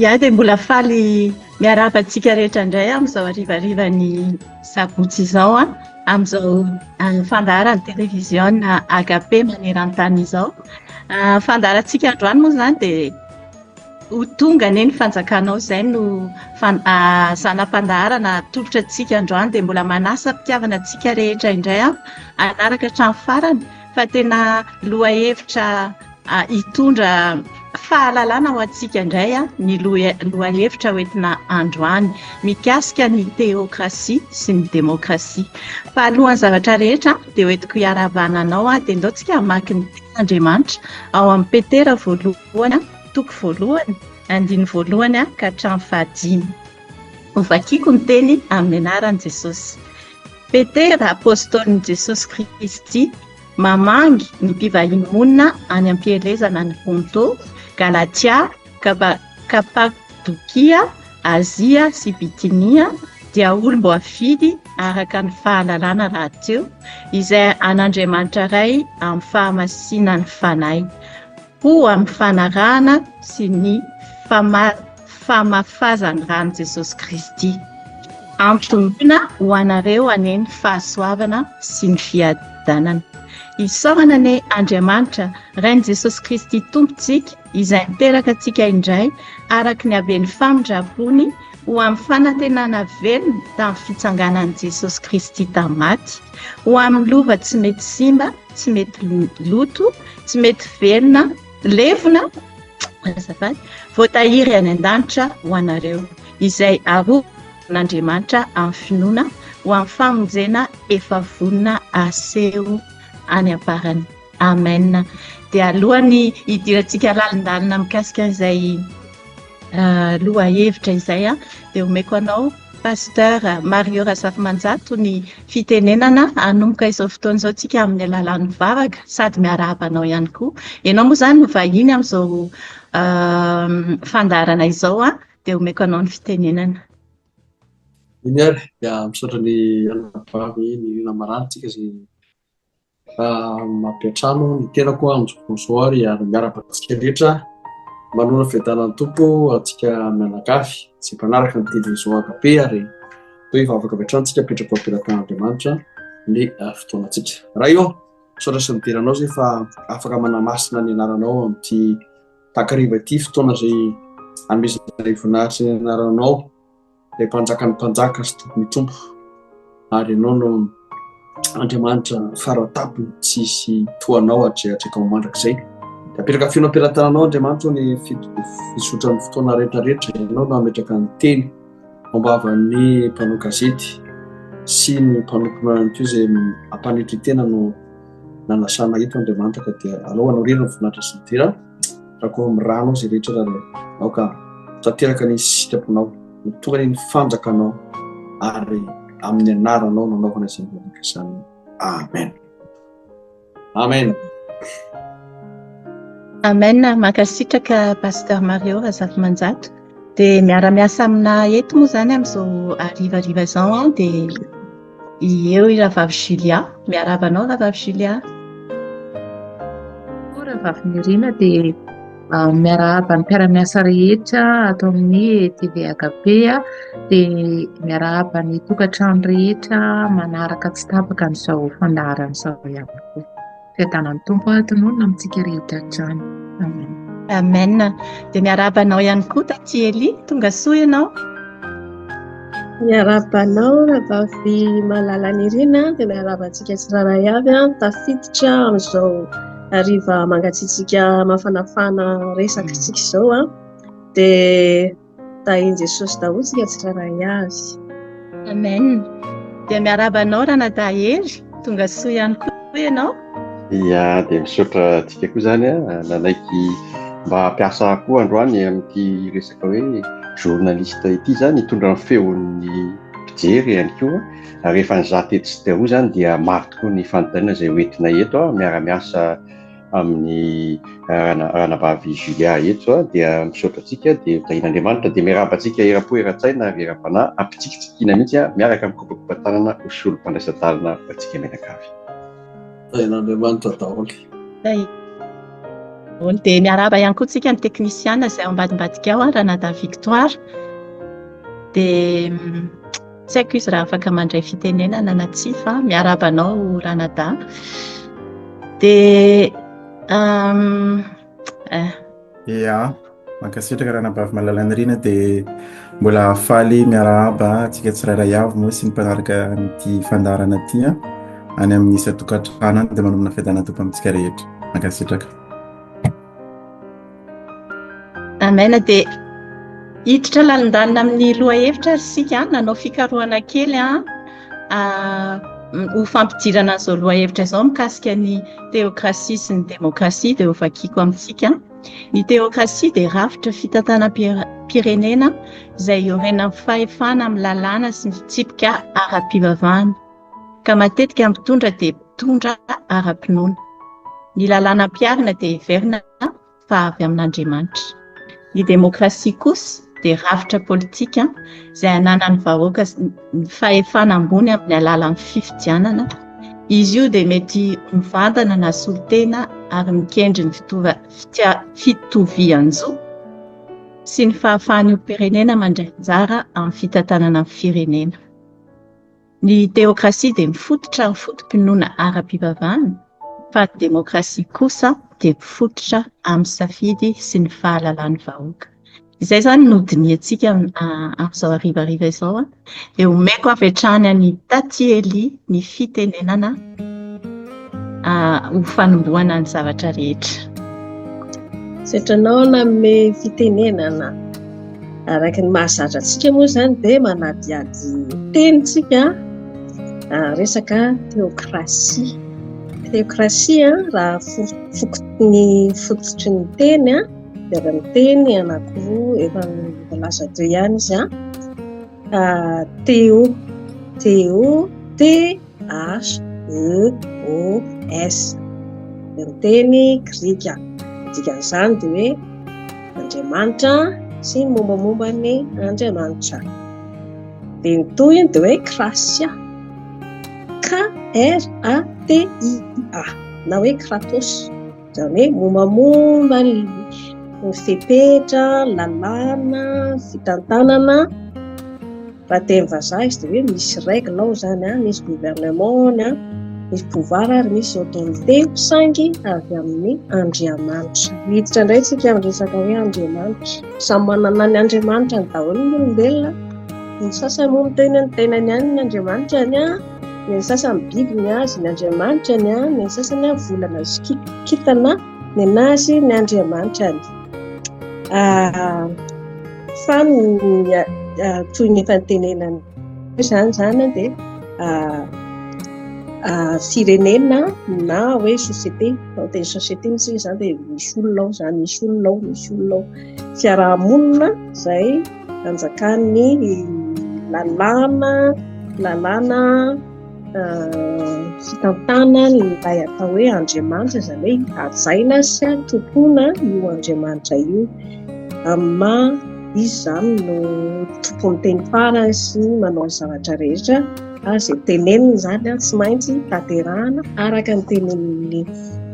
Ia dia mbola faly miarahaba-tsika rehetra indray amin'izao harivarivan'ny sabotsy izao amin'izao fandaharany televiziona AKP maneran-tany izao. Fandaharantsika androany moa izany dia ho tonga anie ny fanjakanao izay no zanam-pandaharana tolotra antsika androany dia mbola manasa mpitiavana antsika rehetra indray anaraka hatramin'ny farany fa tena lohahevitra hitondra fahalalana ho antsika indray ny lohahevitra hoentina androany mikasika ny teokrasia sy ny demokrasia. Fa alohan'ny zavatra rehetra dia hoentiko hiara-bananao dia ndaontsika hamaky ny tenin'Andriamanitra ao amin'ny Petera voalohany toko voalohany andiny voalohany ka hatramin'ny fahadimy. Hovakiako ny teny amin'ny anaran'i Jesosy. Petera apôstôlin'i Jesosy Kristy mamangy ny mpivahiny monina any am-pielezana ny Ponto, Galatia, Kapadokia, Azia sy Bitinia dia olom-bo afidy araka ny fahalalana rahateo izay an'Andriamanitra iray amin'ny fahamasinany fanahy ho amin'ny fanarahana sy ny famafazany rany Jesosy Kristy. Ampitombona ho anareo aneny fahasoavana sy ny fiadanana. Isaorana ny Andriamanitra rain'i Jesosy Kristy tompontsika izay miteraka antsika indray araka ny haben'ny famindrapony ho amin'ny fanantenana velona tamin'ny fitsanganan'i Jesosy Kristy tamin'ny maty, ho amin'ny lova tsy mety simba, tsy mety loto, tsy mety velona, levona, voatahiry any an-danitra ho anareo izay arovon'Andriamanitra amin'ny finoana ho amin'ny famonjena efa vonona aseho any aparany. Amen. Dia alohany hidirantsika lalindalina mikasika izay lohahevitra izay dia omeko anao Pasteur Mario Razafimanjato ny fitenenana hanomboka izao fotoana izao tsika amin'ny alalan'ny vavaka sady miarabanao ihany koa. Ianao moa izany no vahiny amin'izao fandaharana izao dia omeko anao ny fitenenana. Iny ary dia misaotra ny anavavy ny namarantsika izay mampiatrano ny tenako amin'izao ary miarabantsika rehetra manona fiadanan'ny tompo antsika mianakafy sy mpanaraka ny televizion AKP ary hoe vavaka aviatrantsika petrako ampiaratan'Andriamanitra ny fotoanantsika. Raha io misaotra sy mideranao zay fa afaka manamasina ny anaranao amin'ity takariva ity fotoana zay amezana voninahitra ny anaranao ilay mpanjakan'ny mpanjaka sy tompony tompo ary ianao no Andriamanitra faratapony tsisy toanao atreatreka mandrakizay. Apetraka fino ampiaratananao Andriamanitra ny fisotra ny fotoana rehetrarehetra ianao no ametraka ny teny mombavan'ny mpanao gazety sy ny mpanompoana ny toy izay ampanetry tena no nanasana eto Andriamanitra ka dia alao anao rena ny voninahitra sy midira raha koa miranao izay rehetra raha ao ka tanteraka ny sitraponao ny tonga ny fanjakanao ary amin'ny anaranao nanaovana izay vonikasany. Amen. Amen. Amen. Mankasitraka Pasteur Mario Razafimanjato dia miara-miasa amina eto moa izany amin'izao arivariva izao dia eo i Ravavy Julia. Miarabanao Ravavy Julia. Ravavy Mirina dia miarahaba ny mpiara-miasa rehetra ato amin'ny TV AKP dia miarahaba ny tokantrano rehetra manaraka tsy tapaka n'izao fandaharana izao ihany koa. Fiadanan'ny tompo atonona amintsika rehetra hatrany. Amen. Amen. Dia miarabanao ihany koa Taty Eli, tonga soa ianao. Miarabanao Ravavy Malala Nirina dia miarabantsika tsiraray avy tafiditra amin'izao hariva mangatsiatsika mafanafana resaka tsika izao dia tahian Jesosy daholo tsika tsiraray azy. Amen. Dia miarabanao Ranadahery, tonga soa ihany koa ianao. Ia, dia misaotra antsika koa izany nanaiky mba hampiasa koa androany amin'ity resaka hoe journaliste ity izany hitondra ny feon'ny mijery ihany koa rehefa nizato eto sy teo zany dia maro tokoa ny fanontaniana izay hoentina eto miara-miasa amin'ny ranavavy Julia eto dia misaotra antsika dia tahin'Andriamanitra dia miarahaba antsika era-po era-tsaina ary era-panahy ampitsikitsikiana mihitsy miaraka amin'ny kopakopa-tanana ho solom-pandraisan-tanana antsika menakavy. Tahin'Andriamanitra daholo. Dia miarahaba ihany koa tsika ny teknisiana izay ao ambadimbadika ao Ranada Victoire. Dia tsy haiko izy raha afaka mandray fitenenana na tsy fa miarahaba anao Ranada. Dia mankasitraka ranabavy malalany rina dia mbola faly miarahaba antsika tsirairay avy moa sy ny mpanaraka n'ity fandarana ity any amin'ny isa tokantrano dia manomana fiadana tompo amintsika rehetra. Mankasitraka. Amena. Dia hiditra lalindalina amin'ny loha hevitra sika nanao fikarohana kely ho fampidirana an'izao loha hevitra izao mikasika ny teokrasia sy ny demokrasia dia ho vakiako amintsika. Ny teokrasia dia rafitra fitantanam-pirenena izay iorena amin'ny fahefana amin'ny lalàna sy mitsipika ara-pivavahana ka matetika mitondra dia mitondra ara-pinoana. Ny lalàna mpiarina dia heverina fa avy amin'Andriamanitra. Ny demokrasia kosa dia rafitra politika izay ananan'ny vahoaka ny fahefana ambony amin'ny alalan'ny fifidianana. Izy io dia mety mivantana na solitena ary mikendry ny fitovian-jo sy ny fahafahan'ny olom-pirenena mandray anjara amin'ny fitantanana ny firenena. Ny teokrasia dia mifototra amin'ny fotom-pinoana ara-pivavahana fa ny demokrasia kosa dia mifototra amin'ny safidy sy ny fahalalan'ny vahoaka. Izay zany nodiniantsika amin'izao harivariva izao dia omeko avetrany ny Taty Eli ny fitenenana ho fanombohana ny zavatra rehetra. Setranao nanome fitenenana araka ny mahazatra antsika moa zany dia manadiady tenitsika resaka teokrasia. Teokrasia raha ny fototry ny teny dia avy amin'ny teny anankiroa efa milaza teo ihany izy THEOS ny teny grika. Dikan'izany dia hoe Andriamanitra sy ny mombamomba ny Andriamanitra. Dia ny tohiny dia hoe krasia, KRATIA na hoe kratos, izany hoe mombamomba ny fepetra, lalàna, fitantanana. Raha teny vazaha izy dia hoe misy règle ao zany misy gouvernement misy pouvoir ary misy autorité saingy avy amin'ny Andriamanitra. Hiditra indray tsika amin'ny resaka hoe Andriamanitra. Samy manana ny Andriamanitra ny daholo ny olombelona. Ny sasany moa miteny ny tenany ihany ny Andriamanitra ny sasany bibiny azy ny Andriamanitra ny sasany volana sy kintana ny anazy ny Andriamanitra fa toy ny efa nitenenana zany dia firenena na hoe société. Teny société misy zany dia misy olona ao fiarahamonina izay anjakan'ny lalàna fitantana ilay atao hoe Andriamanitra izany hoe hajaina sy tompona io Andriamanitra io izy zany no tompon'ny teny farany sy manao ny zavatra rehetra izay teneniny zany tsy maintsy tanterahana araka ny tenen'ny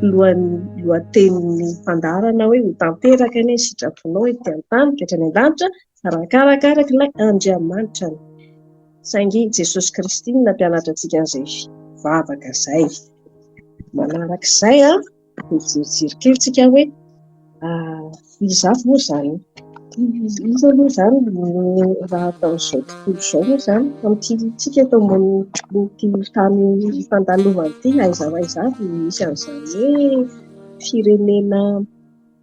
lohatenin'ny mpandarana hoe ho tanteraka ny sitraponao ety an-tany ketra ny an-danitra arakaraka ilay Andriamanitra. Saingy Jesosy Kristy nampianatra antsika an'izay vavaka izay. Manarak'izay mijerijery kely tsika hoe iza moa zany raha ataon'izao tontolo izao moa zany amin'ity atao ambony tany fandalovana ity aiza misy an'izany hoe firenena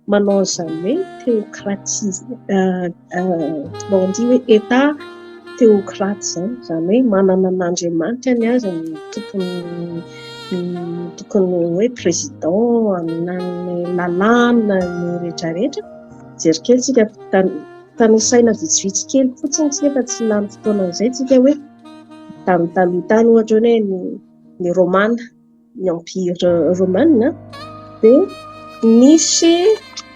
manao an'izany hoe teokratia mandy hoe état teokraty zany hoe manana n'Andriamanitra ny azy ny tokony hoe président amin'ny lalàna ny rehetrarehetra. Jerikely tsika tany saina vitsivitsy kely fotsiny tsika fa tsy lany fotoana izay tsika hoe tamin'ny taloha tany ohatra hoe ny romana, ny empire romana, dia nisy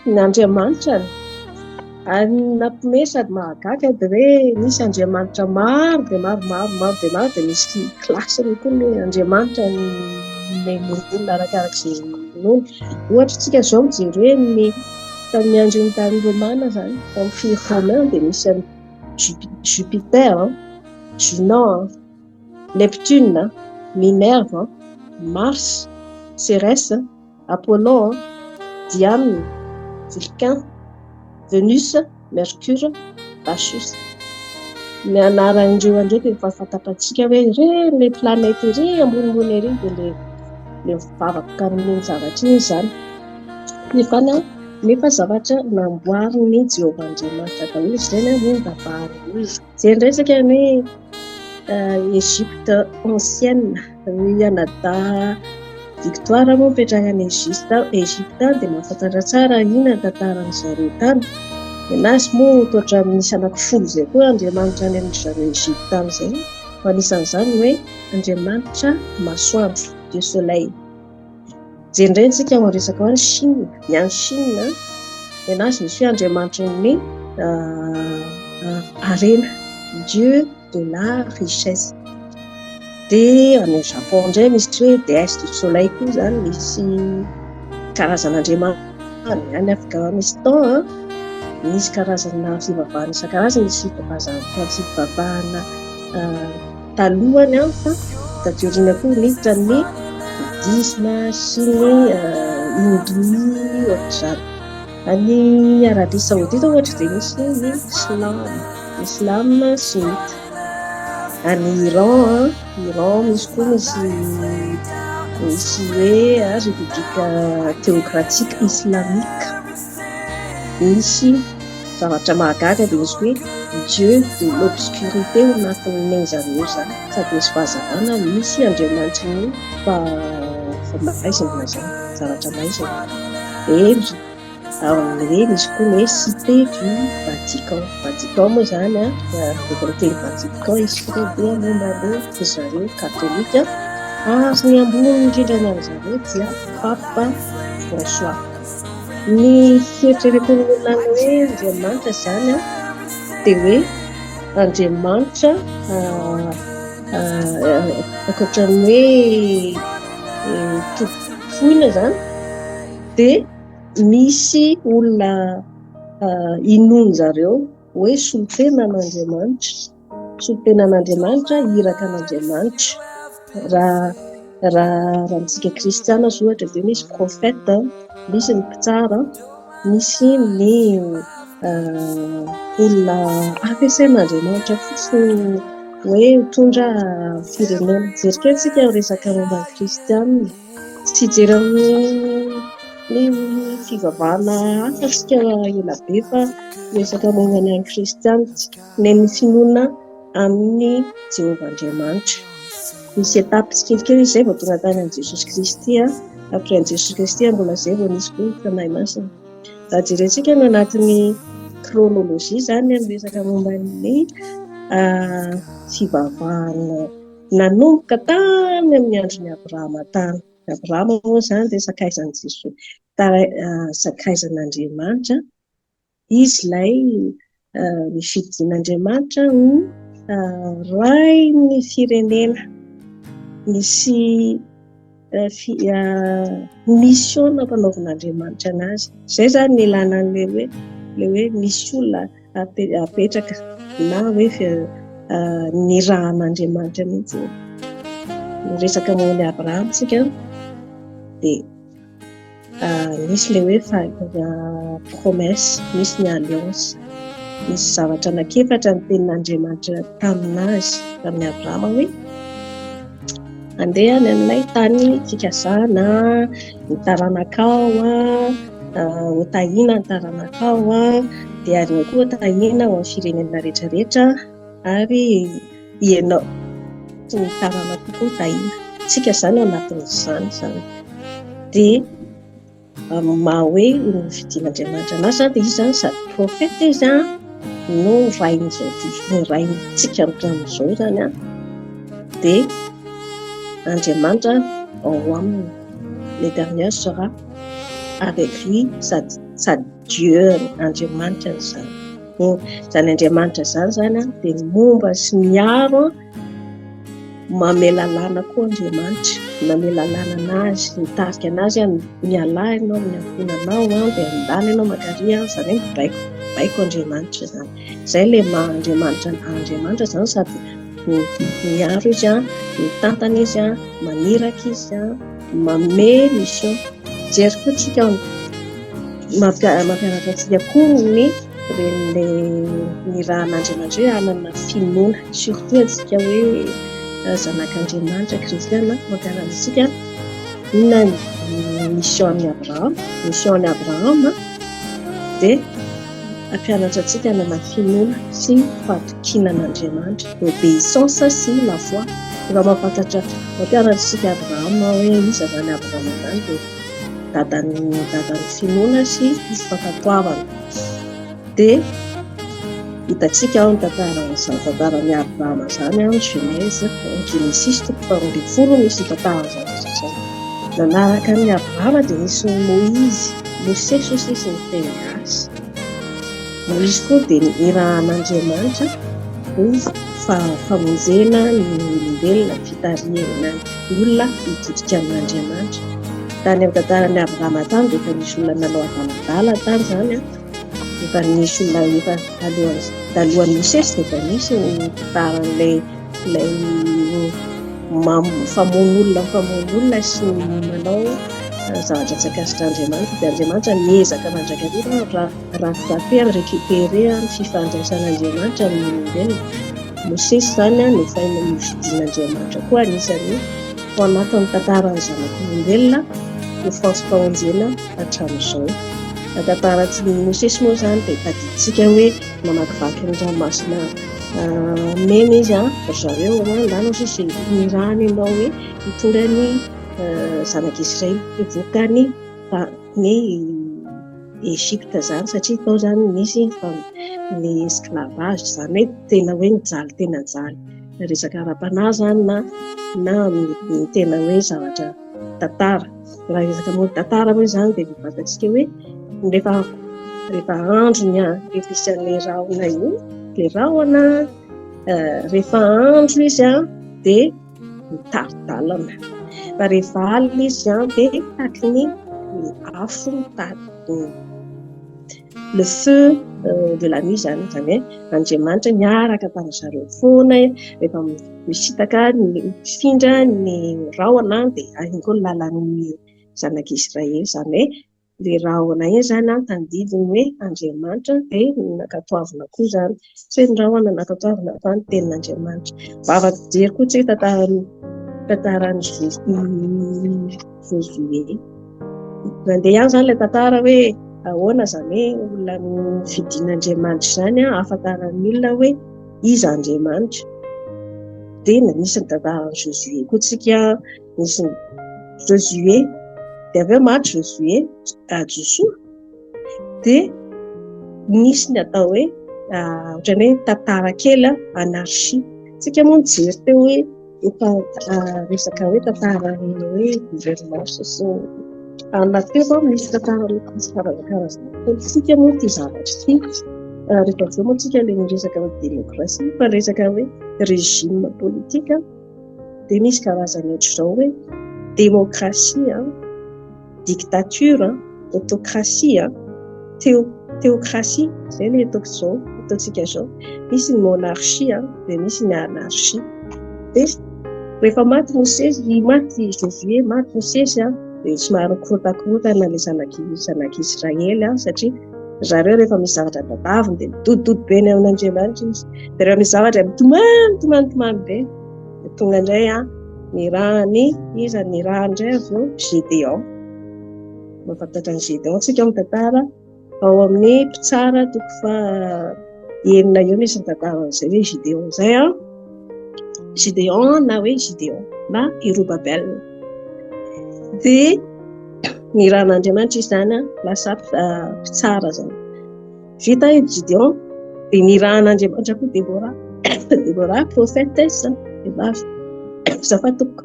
ny andriamanitra ary nampime sady mahagaga dia hoe nisy andriamanitra maro dia maro dia misy klasiny koa ny andriamanitra ny olona arakarak'izay nono. Ohatra tsika izao mijery hoe tamin'ny androny tany romana zany, empire romain, dia misy Jupiter, Junon, Neptune, Minerve, Mars, Cérès, Apollon, Diane, Vulcain, Venus, Mercure, Bacchus. Ny anaran'ireo andreo dia efa fantapatsika hoe le planète ery ambonimbony ery dia le mivavaka amin'ny zavatra iny zany. Nefa zavatra namboariny Jehovah-Andriamanitra daholo izay ny vavahany. Izay resaka hoe Égypte ancienne, ny anada Victoire moa mipetraka any Égypte dia mahafantatra tsara ina tantaran'ny zareo tany. Nazy moa toatra misy anankifolo izay koa andriamanitra any amin'ny zareo Égypte amin'izay. Fa anisan'izany hoe andriamanitra masoandro, Dieu soleil. Jenireny tsika ao resaka hoe Chine, ny any Chine dia nazy misy hoe andriamanitra ny arena, Dieu de la richesse. Dia any Japon indray misy hoe déesse du soleil koa zany, misy karazan'andriamanitra any Afghanistan misy karazana fivavahana isan-karazany, misy fivavahana talohany fa tadioriana koa miditra ny bouddhisme sy ny hindou ohatr'izany. Any Arabie Saoudite ohatra dia misy ny islam sunnite. Any Iran misy koa misy hoe république théocratique islamique. Misy zavatra mahagaga dia misy hoe Dieu de l'obscurité ho anatin'ny zareo zany, sady misy fahazavana misy andriamanitra ny maizina zany, zavatra maizina. Ao amin'ireny misy koa hoe cité du Vatican. Vatican moa zany teny Vatican izy koa dia momban'ny zareo katolika ary ny ambony indrindra ny zareo dia Papa François. Ny fieritreretany olona hoe andriamanitra zany dia hoe andriamanitra ankoatran'ny hoe tompoina zany dia misy olona inoany zareo hoe solompenan'Andriamanitra, irakan'Andriamanitra. Raha mitsika kristiana ohatra dia misy profeta, misy ny mpitsara, misy ny olona ampiasain'Andriamanitra fotsiny hoe hitondra firenena. Jeriketsika resaka momba ny kristianina, tsy jery amin'ny fivavahana hafa tsika ela be fa resaka momba ny kristianina, ny finoana amin'ny Jehovah-Andriamanitra. Misy etapy tsikelikely izay vao tonga tany an'i Jesosy Kristy. Après an'i Jesosy Kristy mbola izay vao nisy koa fanahy masina. Raha jerentsika no anatin'ny kronolojia zany amin'ny resaka momba ny fivavahana nanomboka tany amin'ny andron'ny Abrahama tany. Abrahama moa zany dia sakaizan'i Jesosy, sakaizan'Andriamanitra. Izy ilay nifidian'Andriamanitra ho ray ny firenena. Misy mission nampanaovan'Andriamanitra anazy. Izay zany ny ilana le hoe misy olona apetraka na hoe ny rahan'Andriamanitra mihitsy. Resaka moa Abraham tsika dia misy le hoe promesse, misy ny alliance, misy zavatra anakefatra ny tenin'Andriamanitra taminazy, tamin'ny Abrahama hoe andeha any amin'ilay tany fikazana, ny taranakao hotahina ny taranakao dia ary koa hotahina ho amin'ny firenena rehetrarehetra ary ianao ny taranako koa hotahina. Tsika izany ao anatin'izany zany dia maha hoe ny fidian'Andriamanitra anazy zany dia izy zany sady profeta izy no rain'izao, no raintsika amin'izao zany dia Andriamanitra ao aminy. Le dernier sera avec lui, sa Dieu Andriamanitra zany. Zany Andriamanitra zany dia momba sy miaro mame lalàna koa Andriamanitra, mame lalàna anazy, mitarika anazy mialahy ianao, miankonanao dia andala ianao makary zany hoe baiko Andriamanitra zany. Izay le Andriamanitra zany, sady miaro izy mitantana izy maniraka izy mame mission. Jery koa tsika mampianatra antsika koa ny rahan'Andriamanitra hoe hanana finoana, surtout atsika hoe zanak'Andriamanitra kristiana, mampianatra antsika inona mission-n'i Abraham dia ampianatra antsika hanana finoana sy fahatokinan'Andriamanitra, l'obéissance sy la foi. Efa mampantatra mampianatra antsika Abraham hoe iza zany Abraham zany dia dadan'ny finoana sy fankatoavana. Dia hitantsika ao ny tantaran'ny Abraham zany ny Genèse, Genesis 12 misy tantara zany. Nanaraka ny Abraham dia nisy Moïse, Mosesy sy ny teny gasy. Moïse koa dia nirahan'Andriamanitra famonjena ny olombelona, fitarihana ny olona hitodika amin'Andriamanitra. Tany amin'ny tantaran'ny Abraham tany dia efa nisy olona nanao adaladala tany zany efa nisy olona talohan'ny Mosesy dia efa nisy ny tantaran'ilay famono olona sy manao zavatra tsy akasitra Andriamanitra. Dia Andriamanitra miezaka mandrakariva raha récupérer ny fifandraisan'Andriamanitra amin'ny olombelona. Mosesy zany nofaina nividian'Andriamanitra koa anisany ao anatin'ny tantaran'ny zanak'olombelona ny fampahonjena hatramin'izao. Tantarantsy Mosesy moa zany dia tadiditsika hoe namakivaky ny ranomasina mena izy zareo mandana sisy nirahany ianao hoe hitondra ny zanak'Israely hivoaka ny Egypte zany, satria tao zany nisy ny esclavage zany hoe tena hoe nijaly tena jaly resaka ara-panahy zany na tena hoe zavatra tantara. Raha resaka moa tantara hoe zany dia mifantatsika hoe rehefa andro refisan'ilay rahona io, ilay rahona rehefa andro izy dia mitari-dalana, fa rehefa alina izy dia taky ny afo le feu de la nuit zany hoe Andriamanitra miaraka tamin'ny zareo foana rehefa misitaka mifindra ny rahona dia aingo ny lalan'ny zanak'Israely zany hoe le rahona iny zany tandidiny hoe Andriamanitra dia nakatoavina koa zany tsy hoe ny rahona nakatoavina fa ny tenin'Andriamanitra. Vava-jery koa tsy tantaran'ny Josué mandeha ihany zany ilay tantara hoe ahoana zany hoe olona fidian'Andriamanitra zany ahafantaran'ny olona hoe iza Andriamanitra. Dia nisy ny tantaran'ny Josué koa tsika, nisy ny Josué dia avy eo maty Josué Joshua dia nisy ny atao hoe ohatran'ny hoe tantara kely anarchie. Tsika moa nijery teo hoe efa resaka hoe tantaran'ny hoe gouvernance sy anaty teo misy tantaran'ny karazana politika moa ty zavatra ty. Rehefa avy eo moa tsika ilay miresaka hoe démocratie fa resaka hoe régime politika dia misy karazany ohatr'izao hoe démocratie, dictature, autocratie, théocratie, zay ilay ataontsika izao. Misy ny monarchie dia misy ny anarchie. Dia rehefa maty Josué, maty Mosesy dia somary korotakorontana ilay zanak'Israely satria zareo rehefa misy zavatra tadaviny dia mitoditody be ny amin'Andriamanitra izy, dia rehefa misy zavatra mitomany be dia tonga indray nirahany indray avy eo Gédéon. Mahafantatra ny Gédéon tsika amin'ny tantara ao amin'ny mpitsara toko enina eo misy ny tantaran'izay hoe Gédéon zay Gédéon na hoe Gédéon na Jerubabel. Dia nirahan'Andriamanitra izy zany lasa mpitsara zany. Vita Gédéon dia nirahan'Andriamanitra koa Débora prophètesse vehivavy zafatoko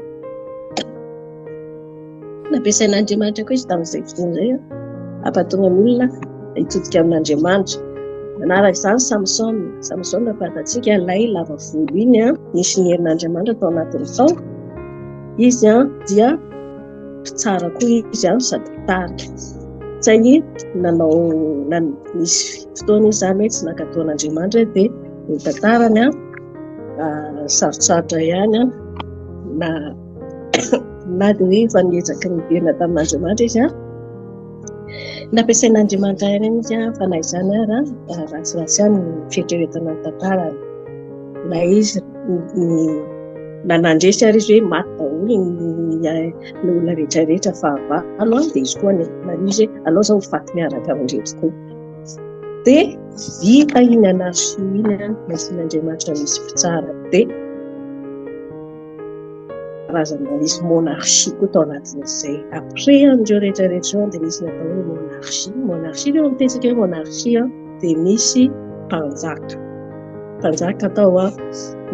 nampiasain'Andriamanitra koa izy tamin'izay fotoana izay ampatonga ny olona hitodika amin'Andriamanitra. Manaraka izany Samson fatantsika ilay lava volo iny nisy ny herin'Andriamanitra tao anatin'ny tao. Izy dia mpitsara koa izy sady mpitarika. Saingy nisy fotoana izany hoe tsy nankataon'Andriamanitra dia ny tantarany sarotsarotra ihany na dia hoe efa niezaky ny verina tamin'Andriamanitra izy nampiasain'Andriamanitra ihany izy fa na izany ary ratsiratsy ihany ny fieritreretana ny tantarany. Na izy nanandresy ary izy hoe maty daholo ny olona rehetrarehetra fahavalo dia izy koa na izy alao izao faty miaraka amin'ireo tokoa. Dia vita iny anarso iny nasian'Andriamanitra misy fitsara dia karazana misy monarchie koa tao anatin'izay. Après amin'ireo rehetrarehetra dia misy natao hoe monarchie ilay mitetsika hoe monarchie dia misy mpanjaka tao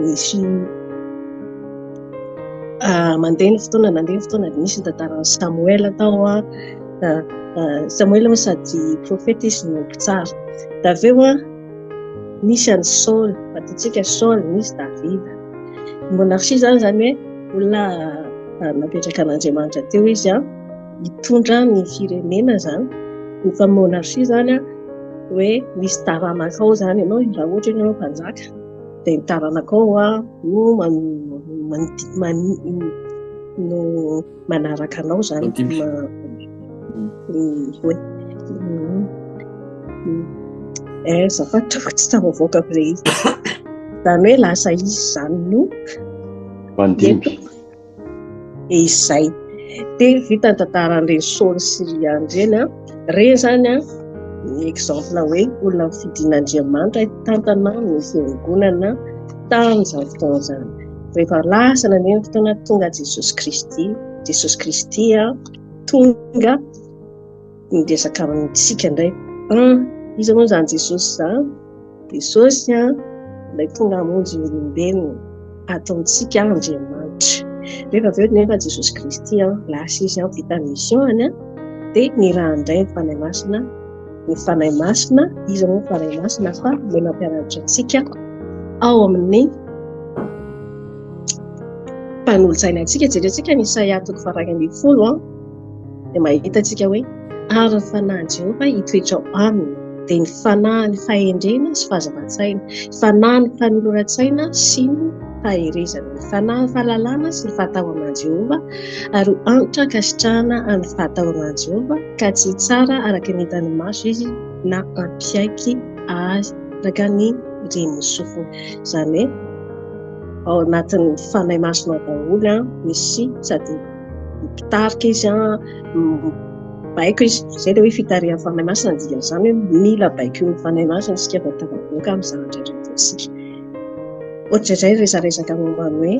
misy mandeha ny fotoana dia misy ny tantaran'ny Samuel tao Samuel sady profeta izy no mpitsara. Dia avy eo misy an'i Saul, fatantsika Saul, misy David. Monarchie zany hoe olona napetraka an'Andriamanitra teo izy hitondra ny firenena zany. Ny fa monarchie zany hoe misy taranakao zany ianao raha ohatra ianao mpanjaka dia ny taranakao no manaraka anao zany zafatoko tsy tafavoaka amin'ilay izy zany hoe lasa izy zany no mandimby izay. Dia vita ny tantaran'ireny Saul sy reny zany exemple hoe olona mifidian'Andriamanitra tantana ny fiangonana tamin'izany fotoana izany. Rehefa lasa nandeha ny fotoana tonga Jesosy Kristy tonga niresaka amintsika indray. Izy moa zany Jesosy ilay tonga hamonjy ny olombelona ataontsika Andriamanitra. Rehefa avy eo nefa Jesosy Kristy lasa izy vita mission dia niraha indray ny fanahy masina izy moa fanahy masina fa ilay mampianatra antsika ao amin'ny mpanolo-tsaina antsika. Jerentsika ny Isaia 1:20 dia mahita antsika hoe ary ny fanahy Jehova hitoetra ao aminy dia ny fanahy ny fahendrena sy fahazava-tsaina, fanahy ny fanoloran-tsaina sy ny faherezana, ny fanahy ny fahalalana sy ny fahatahoana Jehova ary antitra kasitrahana amin'ny fahatahoana Jehova ka tsy tsara araka ny hitany maso izy na ampiaiky azy araka ny reniny sofiny. Izany hoe ao anatin'ny fanahy masina daholo misy sady mpitarika izy baiko izy izay dia hoe fitarihan'ny fanahy masina dikan'izany hoe mila baiko ny fanahy masina isika vatavavoaka amin'ny zavatra rehetrarehetra. Ohatra izay resaresaka momba ny hoe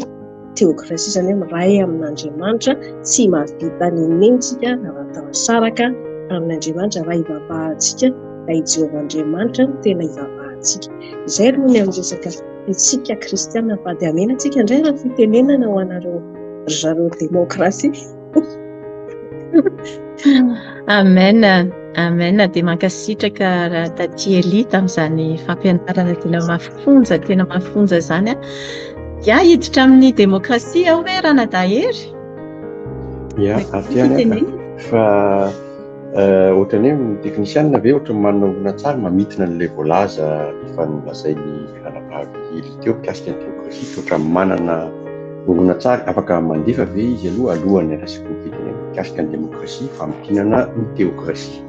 teokrasia zany hoe miray amin'Andriamanitra tsy mahavita nenentsika raha tawasaraka amin'Andriamanitra raha ivavahantsika raha Jehova Andriamanitra no tena ivavahantsika. Izay no ny amresaka isika kristiana fa dia amenantsika indray raha fitenenana ho anareo zareo demokrasia. Amen. Amen. Dia mankasitraka raha Taty Eli tamin'izany fampianarana tena mafonja izany. Dia hiditra amin'ny demokrasia hoe raha nadahery. Ia, aty fa ohatrany hoe teknisianina ve ohatran'ny manana tsara mamitina an'ilay voalaza efa nolazainy ranavavy Eli teo mikasika ny demokrasia ohatran'ny manana olona tsara afaka mandifa ve izy alohan'ny resaka mikasika ny demokrasia fampitinana ny teokrasia.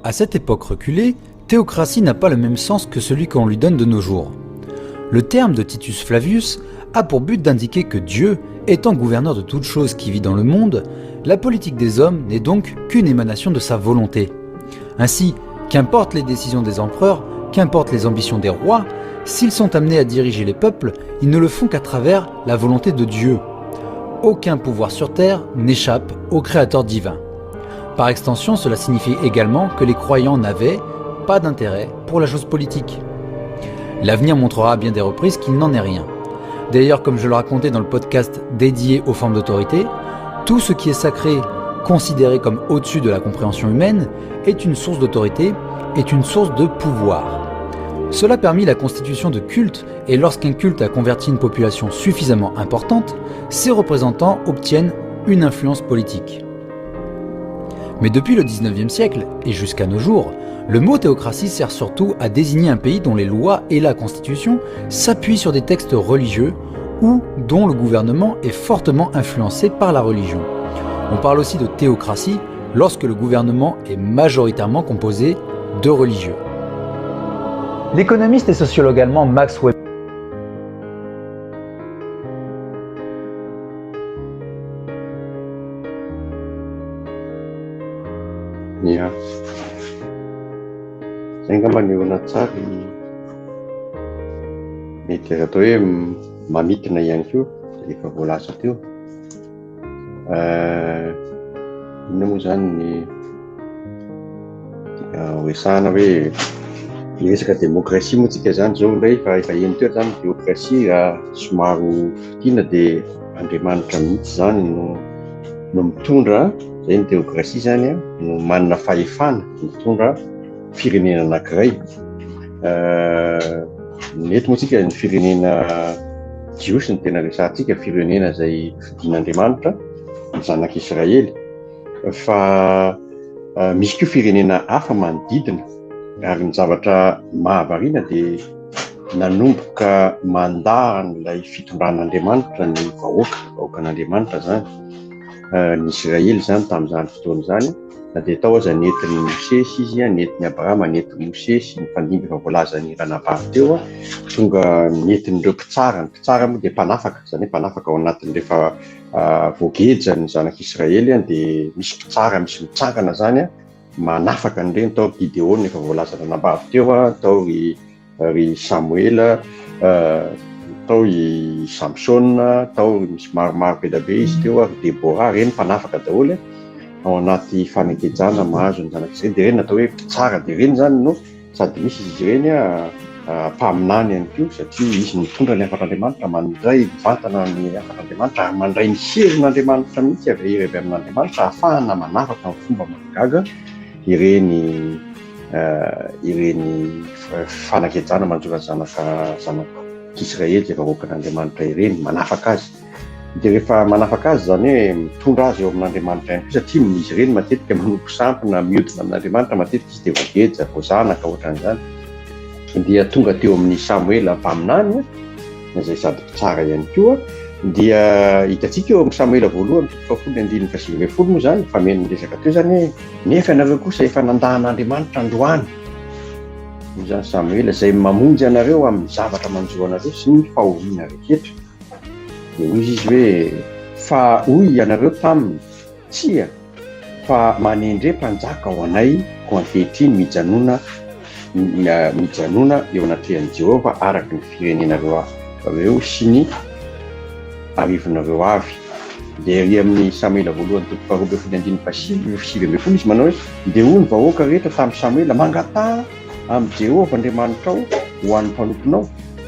À cette époque reculée, théocratie n'a pas le même sens que celui qu'on lui donne de nos jours. Le terme de Titus Flavius a pour but d'indiquer que Dieu, étant gouverneur de toutes choses qui vit dans le monde, la politique des hommes n'est donc qu'une émanation de sa volonté. Ainsi, qu'importe les décisions des empereurs, qu'importe les ambitions des rois, s'ils sont amenés à diriger les peuples, ils ne le font qu'à travers la volonté de Dieu. Aucun pouvoir sur terre n'échappe au Créateur divin. Par extension, cela signifie également que les croyants n'avaient, pas d'intérêt pour la chose politique. L'avenir montrera à bien des reprises qu'il n'en est rien. D'ailleurs, comme je le racontais dans le podcast dédié aux formes d'autorité, tout ce qui est sacré, considéré comme au-dessus de la compréhension humaine, est une source d'autorité, est une source de pouvoir. Cela permit la constitution de cultes, et lorsqu'un culte a converti une population suffisamment importante, ses représentants obtiennent une influence politique. Mais depuis le 19e siècle, et jusqu'à nos jours, le mot théocratie sert surtout à désigner un pays dont les lois et la constitution s'appuient sur des textes religieux ou dont le gouvernement est fortement influencé par la religion. On parle aussi de théocratie lorsque le gouvernement est majoritairement composé de religieux. L'économiste et sociologue allemand Max Weber Ia. Zay angamba ny eo anaty mety atao hoe mamidina ihany koa efa voalaza teo. Inona moa zany ny hoesahana hoe resaka demokrasia moa tsika zany zao ndray efa eny teo zany demokrasia somaro fitina dia Andriamanitra mihitsy zany no mitondra. Zay ny demokrasia zany no manana fahefana mitondra firenena anankiray. Eto moa tsika ny firenena Jiosy ny tena resahantsika, firenena izay fidian'Andriamanitra ny zanak'Israely, fa misy koa firenena hafa manodidina ary ny zavatra mahavariana dia nanomboka mandahan'ilay fitondran'Andriamanitra ny vahoakan'Andriamanitra zany. Ny Israely zany tamin'izany fotoana zany dia tao aza nentin'ny Mosesy izy, nentin'ny Abrahama, nentin'ny Mosesy ny fandimby efa voalazan'ny ranavavy teo, tonga nentin'ireo mpitsara. Ny mpitsara moa dia mpanafaka, zany hoe mpanafaka ao anatin'ny rehefa voageja ny zanak'Israely dia misy mpitsara, misy mitsangana zany manafaka an'ireny, tao Gideon efa voalazan'ny ranavavy teo, tao ry Samuel, tao i Samson, tao misy maromaro be da be izy teo, ary Debora, reny mpanafaka daholo ao anaty fanekejana mahazo ny zanak'Israely. Dia reny natao hoe mpitsara, dia reny zany no sady misy izy ireny mpaminany ihany koa, satria izy mitondra ny afatr'Andriamanitra, mandray vantana ny afatr'Andriamanitra ary mandray ny herin'Andriamanitra mihitsy avy amin'Andriamanitra ahafahana manafaka amin'ny fomba mahagaga ireny fanakejana manjora zanak'Israely zay vahoakan'Andriamanitra ireny, manafaka azy. Dia rehefa manafaka azy zany hoe mitondra azy eo amin'Andriamanitra ihany koa, satria izy ireny matetika manompo sampona mihodina amin'Andriamanitra, matetika izy dia voageja, voazanaka ohatran'izany. Dia tonga teo amin'ny Samuel mpaminany izay sady mpitsara ihany koa. Dia hitantsika eo amin'ny Samuel voalohany 1:25 moa zany fa meno resaka teo zany hoe nefa ianareo kosa efa nandahan'Andriamanitra androany. Zany Samuel izay mamonjy anareo amin'ny zavatra manjo anareo sy ny fahoriana rehetra. Dia hoy izy hoe fa hoy ianareo taminy tsia fa manendre mpanjaka ho anay ko ankehitriny mijanona eo anatrehan'i Jehova araka ny firenenareo aveo sy ny arivonareo avy. Dia ery amin'ny Samuel voalohany 2:25 izy manao hoe dia hoy ny vahoaka rehetra tamin'ny Samuel mangatà amin'ny Jehova Andriamanitra ao ho an'ny mpanomponao,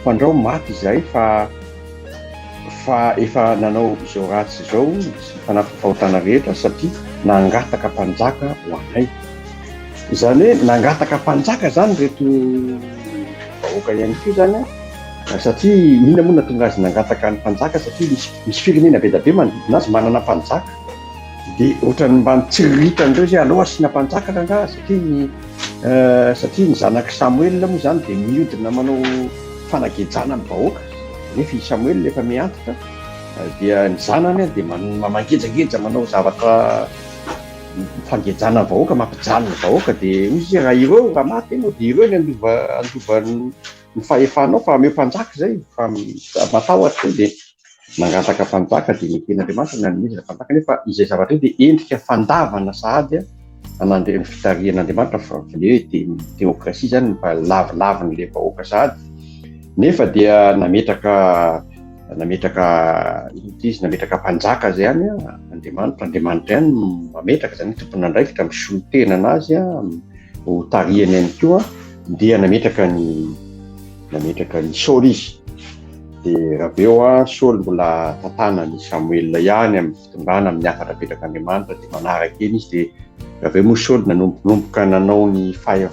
fandrao maty izay fa efa nanao izao ratsy izao sy fanampim-pahotana rehetra satria nangataka mpanjaka ho anay. Izany hoe nangataka mpanjaka zany reto vahoaka ihany koa zany, satria inona moa natonga azy nangataka ny mpanjaka, satria misy firenena be da be manodidina azy manana mpanjaka. Dia ohatrany mba mitsiriritandreo zay aleo asiana mpanjaka rangaha, satria ny zanak'i Samuel moa zany dia mihodina manao fanakejana amin'ny vahoaka. Nefa i Samuel efa miantitra, dia ny zanany dia mangejageja manao zavatra fangejana vahoaka, mampijaly ny vahoaka. Dia izy raha ireo raha maty ianao dia ireo ny andova ny fahefanao fa ameo mpanjaka zay fa matahotra dia nangataka mpanjaka. Dia nikean'Andriamanitra nanomezana mpanjaka, nefa izay zavatra io dia endrika fandavana sahady ny fitarian'Andriamanitra fa le hoe teokrasia zany mba lavilavin'ilay vahoaka sahady. Nefa dia nametraka mpanjaka zay ihany Andriamanitra ihany mametraka zany tompony andraikitra misolo tena anazy ho tarihany ihany koa dia nametraka ny Saoly izy. Dia raha eo Saoly mbola tantanany Samuel ihany amin'ny fitondrana amin'ny asa napetrак'Andriamanitra dia manaraka eny izy. Dia raha eo moa Saoly nanomboka nanao ny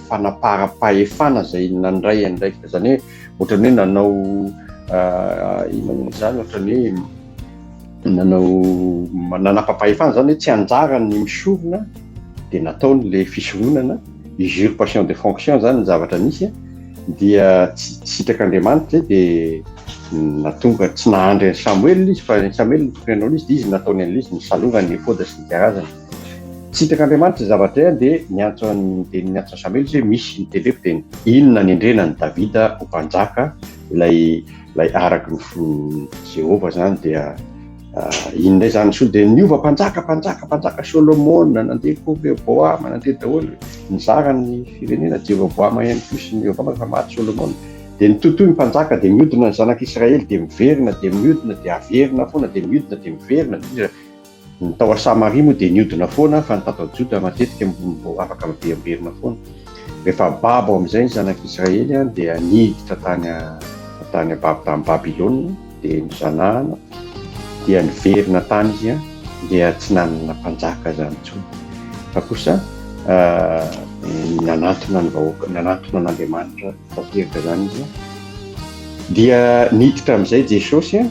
fanapara-pahefana izay nandray andraiky, zany hoe ohatrany hoe nanao inona zany, ohatrany hoe nanapa-pahefana zany hoe tsy anjarany misorona dia nataony le fisoronana, usurpation de fonction zany ny zavatra nisy. Dia tsy sitraka-Andriamanitra dia natonga tsy nahandry Samuel izy, fa Samuel nitokana izy dia izy nataony an'izy nisalorany ny fody sy ny karazany. Sitraka-Andriamanitra zavatra dia niantso Samuel izy hoe misy ny tele-teny inona ny endrenany Davida ho mpanjaka ilay araky ny Jehova zany. Dia inona zany so dia niova mpanjaka Solomona, nandeha Rehoboama, nandeha daholo nizarany firenena Jeroboama ihany koa sy Rehoboama fa maty Solomona. Dia nitotoy mpanjaka dia mihodina ny zanak'Israely dia miverina dia mihodina dia averina foana dia mihodina dia miverina. Ny tao a Samaria moa dia nihodina foana fa ny tato Juda matetika mbo afaka miverina foana. Rehefa babo amin'izay ny zanak'Israely dia niditra tany Babilôna dia nizanahana dia niverina tany izy dia tsy nanana mpanjaka zany intsony, fa kosa nanantona ny vahoaka, nanantona n'Andriamanitra tanteraka zany izy. Dia niditra amin'izay Jesosy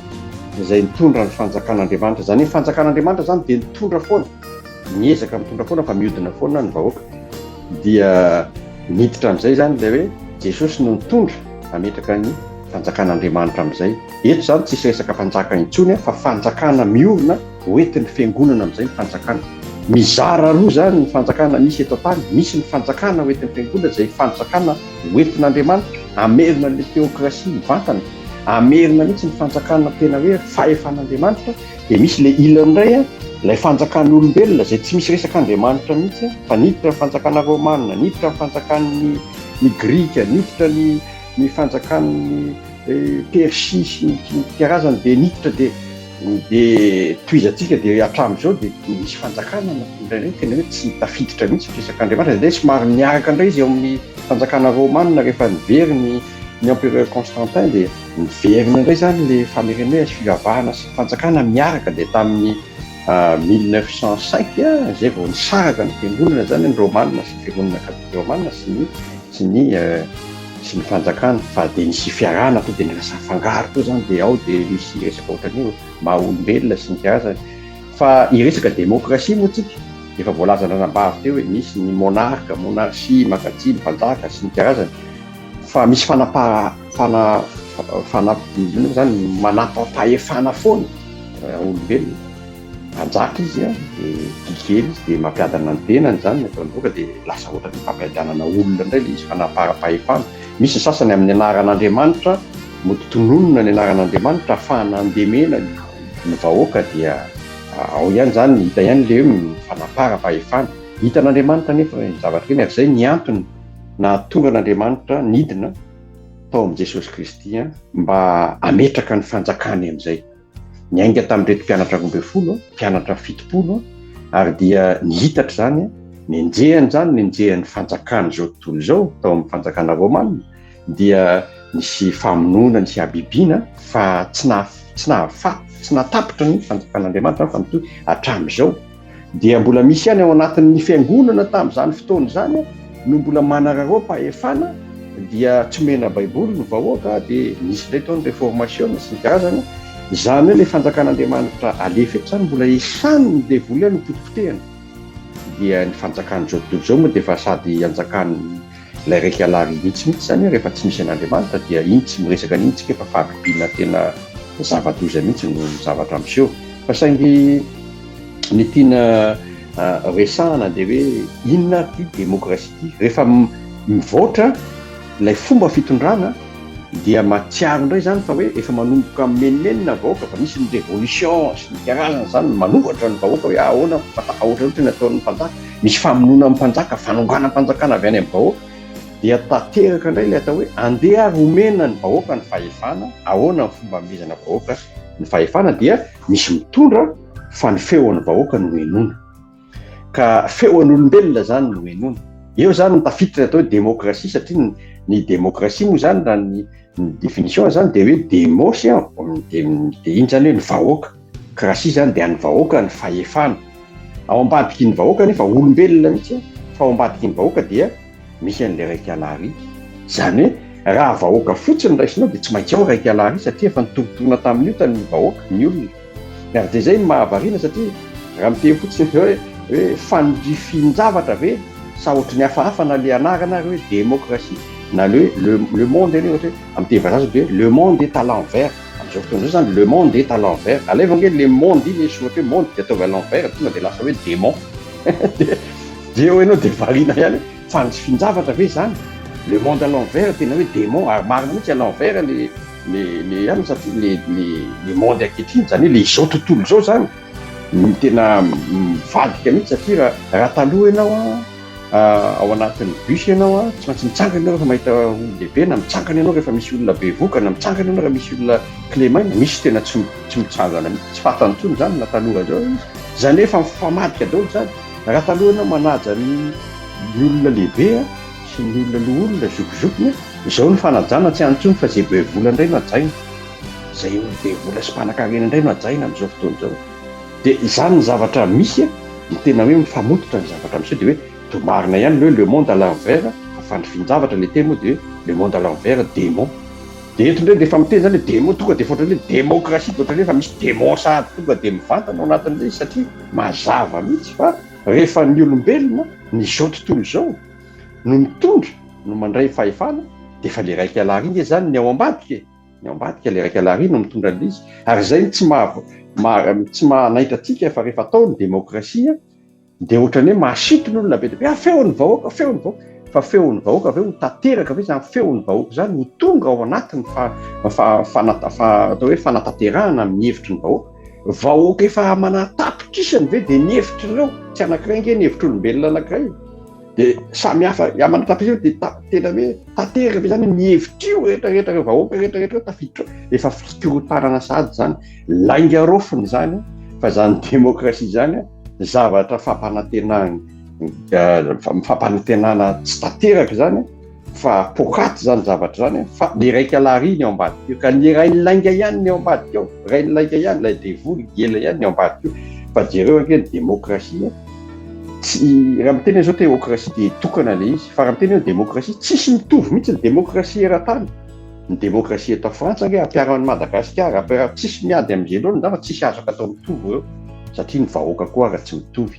izay nitondra ny fanjakan'Andriamanitra, zany hoe fanjakan'Andriamanitra zany dia nitondra foana, niezaka mitondra foana fa mihodina foana ny vahoaka. Dia niditra amin'izay zany ilay hoe Jesosy no nitondra ametraka ny fanjakan'Andriamanitra amin'izay. Eto zany tsisy resaka mpanjaka intsony fa fanjakana miorina hoentin'ny fiangonana amin'izay ny fanjakana. Mizara roa zany ny fanjakana misy eto tany, misy ny fanjakana hoentin'ny fiangonana izay fanjakana hoentin'Andriamanitra, amerina le teokrasia mivantana, amerina mihitsy ny fanjakana tena hoe fahefan'Andriamanitra. Dia misy le ilany indray ilay fanjakan'olombelona izay tsy misy resaka Andriamanitra mihitsy, fa niditra ny fanjakana Romanina, niditra ny fanjakan'ny Grika, niditra ny fanjakan'ny Persia sy ny karazany dia niditra dia toizantsika dia hatramin'izao dia misy fanjakana indray tena hoe tsy tafiditra mihitsy firesak'Andriamanitra. Dia somary niaraka indray izy eo amin'ny fanjakana Romanina rehefa nivery ny empereur Constantin dia niverina indray zany le famerenana sy fivavahana sy fanjakana miaraka. Dia tamin'ny 1905 izay vao nisaraka ny fiangonana zany ny Romanina sy ny fiangonana katolika Romanina sy ny fanjakana. Fa dia nisy fiarahana to dia nirasa fangaro to zany dia ao dia misy resaka ohatrany maha-olombelona sy ny karazany. Fa iresaka demokrasia moa tsika efa voalaza nanambavy teo hoe misy ny monarka, monarchie, makatsy, mpanjaka sy ny karazany. Fa misy zany manapa-pahefana foana olombelona. Anjaka izy dia kikely izy dia mampiadana ny tenany zany ataony boka dia lasa ohatrany fampiadanana olona indray izy fanapara-pahefana. Misy sasany amin'ny anaran'Andriamanitra mototononona ny anaran'Andriamanitra ahafahana andemena ny vahoaka. Dia ao ihany zany hita ihany le fanapara-pahefana hitan'Andriamanitra nefa zavatra kely arzay ny antony nahatonga n'Andriamanitra nidina tao amin'i Jesosy Kristy mba ametraka ny fanjakany amin'izay. Niainga tamin'ireto mpianatra 12, mpianatra 70, ary dia nihitatra zany nenjehany nenjehan'ny fanjakany zao tontolo zao tao amin'ny fanjakana Romanina. Dia nisy famonoana, nisy abibiana fa tsy natapitra ny fanjakan'Andriamanitra fa mitoy hatramin'izao. Dia mbola misy ihany ao anatin'ny fiangonana tamin'izany fotoana zany no mbola manararaoa-pahefana dia tsy mena baiboly ny vahoaka dia nisy indray tao ny réformation sy ny karazany. Izany hoe le fanjakan'Andriamanitra alefa eto zany mbola isany ny devoly ny potipotehana. Dia ny fanjakany zao tontolo zao moa dia fa sady anjakany ilay raika alary mihitsy zany rehefa tsy misy an'Andriamanitra dia iny tsy miresaka an'iny tsika fa fahabibiana tena zava-doza mihitsy no zavatra amin'izao. Fa saingy ny tiana resahana dia hoe inona ty demokrasia ty rehefa mivoatra ilay fomba fitondrana dia matsiaro indray zany fa hoe efa manomboka menimenina vahoaka fa misy ny révolution sy ny karazana zany manohatra ny vahoaka hoe ahoana fatafahoatra ohatra nataon'ny mpanjaka, misy famonoana amin'ny mpanjaka, fanongana mpanjakana avy any amin'ny vahoaka. Dia tanteraka indray ilay atao hoe andeha romena ny vahoaka ny fahefana, ahoana ny fomba amezana vahoaka ny fahefana. Dia misy mitondra fa ny feon'ny vahoaka no henona, ka feon'olombelona zany no henona. eo zany tafiditra atao hoe démocratie satria ny démocratie moa zany raha ny définition zany de hoe démos de iny zany hoe ny vahoaka, cratie zany de any vahoaka ny fahefana. Ao ambadiky ny vahoaka nefa olombelona mihitsy, fa ao ambadiky ny vahoaka dia misy an'ilay raiky alahary. Zany hoe raha vahoaka fotsiny raisinao de tsy maintsy ao raiky alahary satria efa nitovitona tamin'io tany vahoaka ny olona. Ary de zay ny mahavariana satria raha miteny fotsiny hoe fandrifinjavatra ve sa ohatry ny hafahafa na le anarana hoe démocratie na le monde eny ohatra hoe amin'ny teny vazaza de le monde est à l'envers. Am'izao fotoana zao zany le monde est à l'envers. Aleva nge le monde iny soatra hoe monde de ataovy à l'envers tonga de lasa hoe démon. De eo enao de variana ihany fandrifinjavatra ve zany le monde à l'envers tena hoe démon ary marina mihitsy à l'envers le any satria le monde ankehitriny zany hoe le izao tontolo zao zany tena mivadika mihitsy satria raha taloha ianao ao anatin'ny bus ianao tsy maintsy mitsangana ianao rehefa mahita olon-dehibe na mitsangana ianao rehefa misy olona be voka na mitsangana ianao rehefa misy olona clémaina misy tena tsy mitsangana mihitsy tsy fatany tsony zany na taloha zao izy zany hoe famadika daholo zany raha taloha ianao manaja ny olona lehibe sy ny olona loholona zokizokiny izao ny fanajana tsy antsony fa zay be vola indray no ajaina zay be vola sy mpanan-karena indray no ajaina amin'izao fotoana zao de zany ny zavatra misy ny tena hoe mifamototra ny zavatra misy de hoe tomarina ihany hoe le monde à l'envers fandrifinjavatra le teny moa de le monde à l'envers démon de eto indray de efa miteny zany hoe démon tonga de fotrany hoe démocratie ohatrany hoe fa misy démon sady tonga de mivantana ao anatin'izay satria mazava mihitsy fa rehefa ny olombelona ny zao tontolo zao no mitondra no mandray fahefana de efa le raiky alahary iny zany ny ao ambadika le raiky alahary no mitondra an'izy ary zay tsy mahanaitra atsika fa rehefa atao ny démocratie de ohatrany hoe mahasitony olona be de feon'ny vahoaka fa feon'ny vahoaka aveo tateraka ve zany feon'ny vahoaka zany ho tonga ao anatiny atao hoe fanataterahana amin'ny hevitry ny vahoaka efa manatapitrisany ve de ny hevitry ireo tsy anankiray nge ny hevitr'olombelona anankiray de samy hafa manatapitrisany de tena hoe tateraka ve zany ny hevitrio rehetrarehetra vahoaka rehetrarehetra tafiditra efa fikorotanana sady zany laingarofony zany fa zany démocratie zany zavatra fampanantenana tsy tateraka zany fa pokaty zany zavatra zany fa le raiky alahary ny ao ambadika eo ka ny rainy lainga ihany ny ao ambadika eo rainy lainga ihany la devoly ela ihany ny ao ambadika eo fa jereo ake ny démocratie tsy raha miteny zao démocratie de tokana le izy fa raha miteny hoe démocratie tsisy mitovy mihitsy ny démocratie eran-tany ny démocratie eto Frantsa nge ampiaramin'ny Madagasikara ampiarah tsisy miady amin'izay loha nda fa tsisy azaka atao mitovy eo satria ny vahoaka koa raha tsy mitovy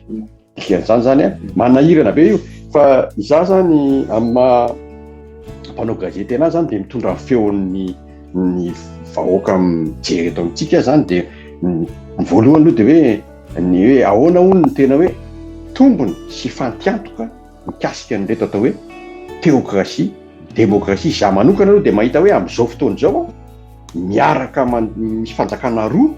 dikan'izany zany manahirana be io fa za zany mpanao gazety anazy zany de mitondra ny feon'ny vahoaka mijery eto amintsika zany de voalohany aloha de hoe ahoana hono ny tena hoe tombony sy fantiantoka mikasika an'reto atao hoe théocratie démocratie za manokana aloha de mahita hoe amin'izao fotoana zao miaraka misy fanjakana roa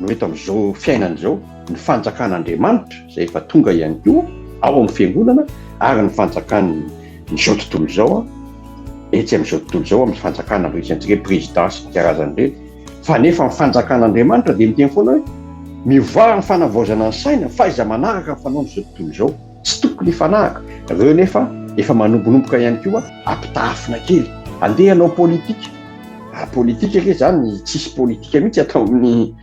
no eto amin'izao fiainana zao ny fanjakan'Andriamanitra zay efa tonga ihany koa ao amin'ny fiangonana ary ny fanjakan'ny zao tontolo zao etsy amin'izao tontolo zao amin'ny fanjakana resantsika présidence karazan'ireny fa nefa ny fanjakan'Andriamanitra de miteny foana hoe mivoara ny fanavaozana ny saina faiza manaraka ny fanao n'izao tontolo zao tsy tokony hifanaraka reo nefa efa manombonomboka ihany koa ampitahafina kely andeha hanao politika politika ke zany tsisy politika mihitsy atao amin'ny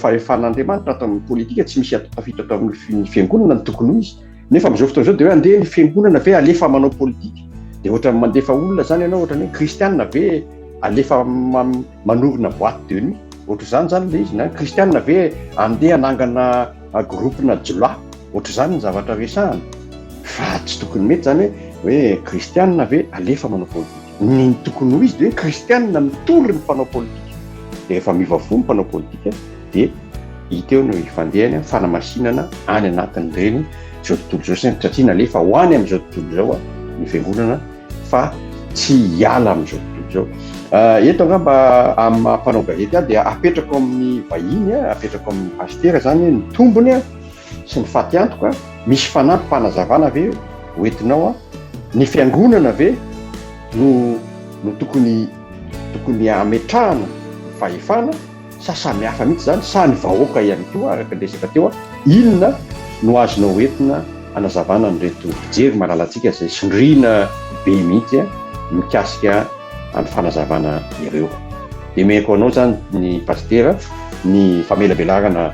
fahefan'Andriamanitra atao amin'ny politika tsy misy tafiditra atao amin'ny fiangonana ny tokony ho izy nefa amin'izao fotoana zao de hoe andeha ny fiangonana ve alefa manao politika de ohatra mandefa olona zany ianao ohatra hoe kristianina ve alefa manorina boîte de nuit ohatra zany le izy na kristianina ve andeha anangana groupena jola ohatra zany ny zavatra resahana fa tsy tokony mety zany hoe kristianina ve alefa manao politika ny tokony ho izy de hoe kristianina mitory ny mpanao politika de efa mivavò ny mpanao politika de hita eo no ifandehany fanamasinana any anatin'ireny zao tontolo zao satria nalefa ho any amin'izao tontolo zao ny fiangonana fa tsy hiala amin'izao tontolo zao eto angamba amin'ny mpanao gazety de apetrako amin'ny vahiny apetrako amin'ny pasteur zany ny tombony sy ny fatiantoka misy fanampy mpanazavana ve hoentinao ny fiangonana ve no tokony ametrahana fahefana sa samy hafa mihitsy zany sa ny vahoaka ihany koa araka ndresaka teo inona no azonao entina anazavana nyreto fijery malalantsika izay sondriana be mihitsy mikasika amin'ny fanazavana ireo. Dia meko anao zany ny pastera ny famelabelarana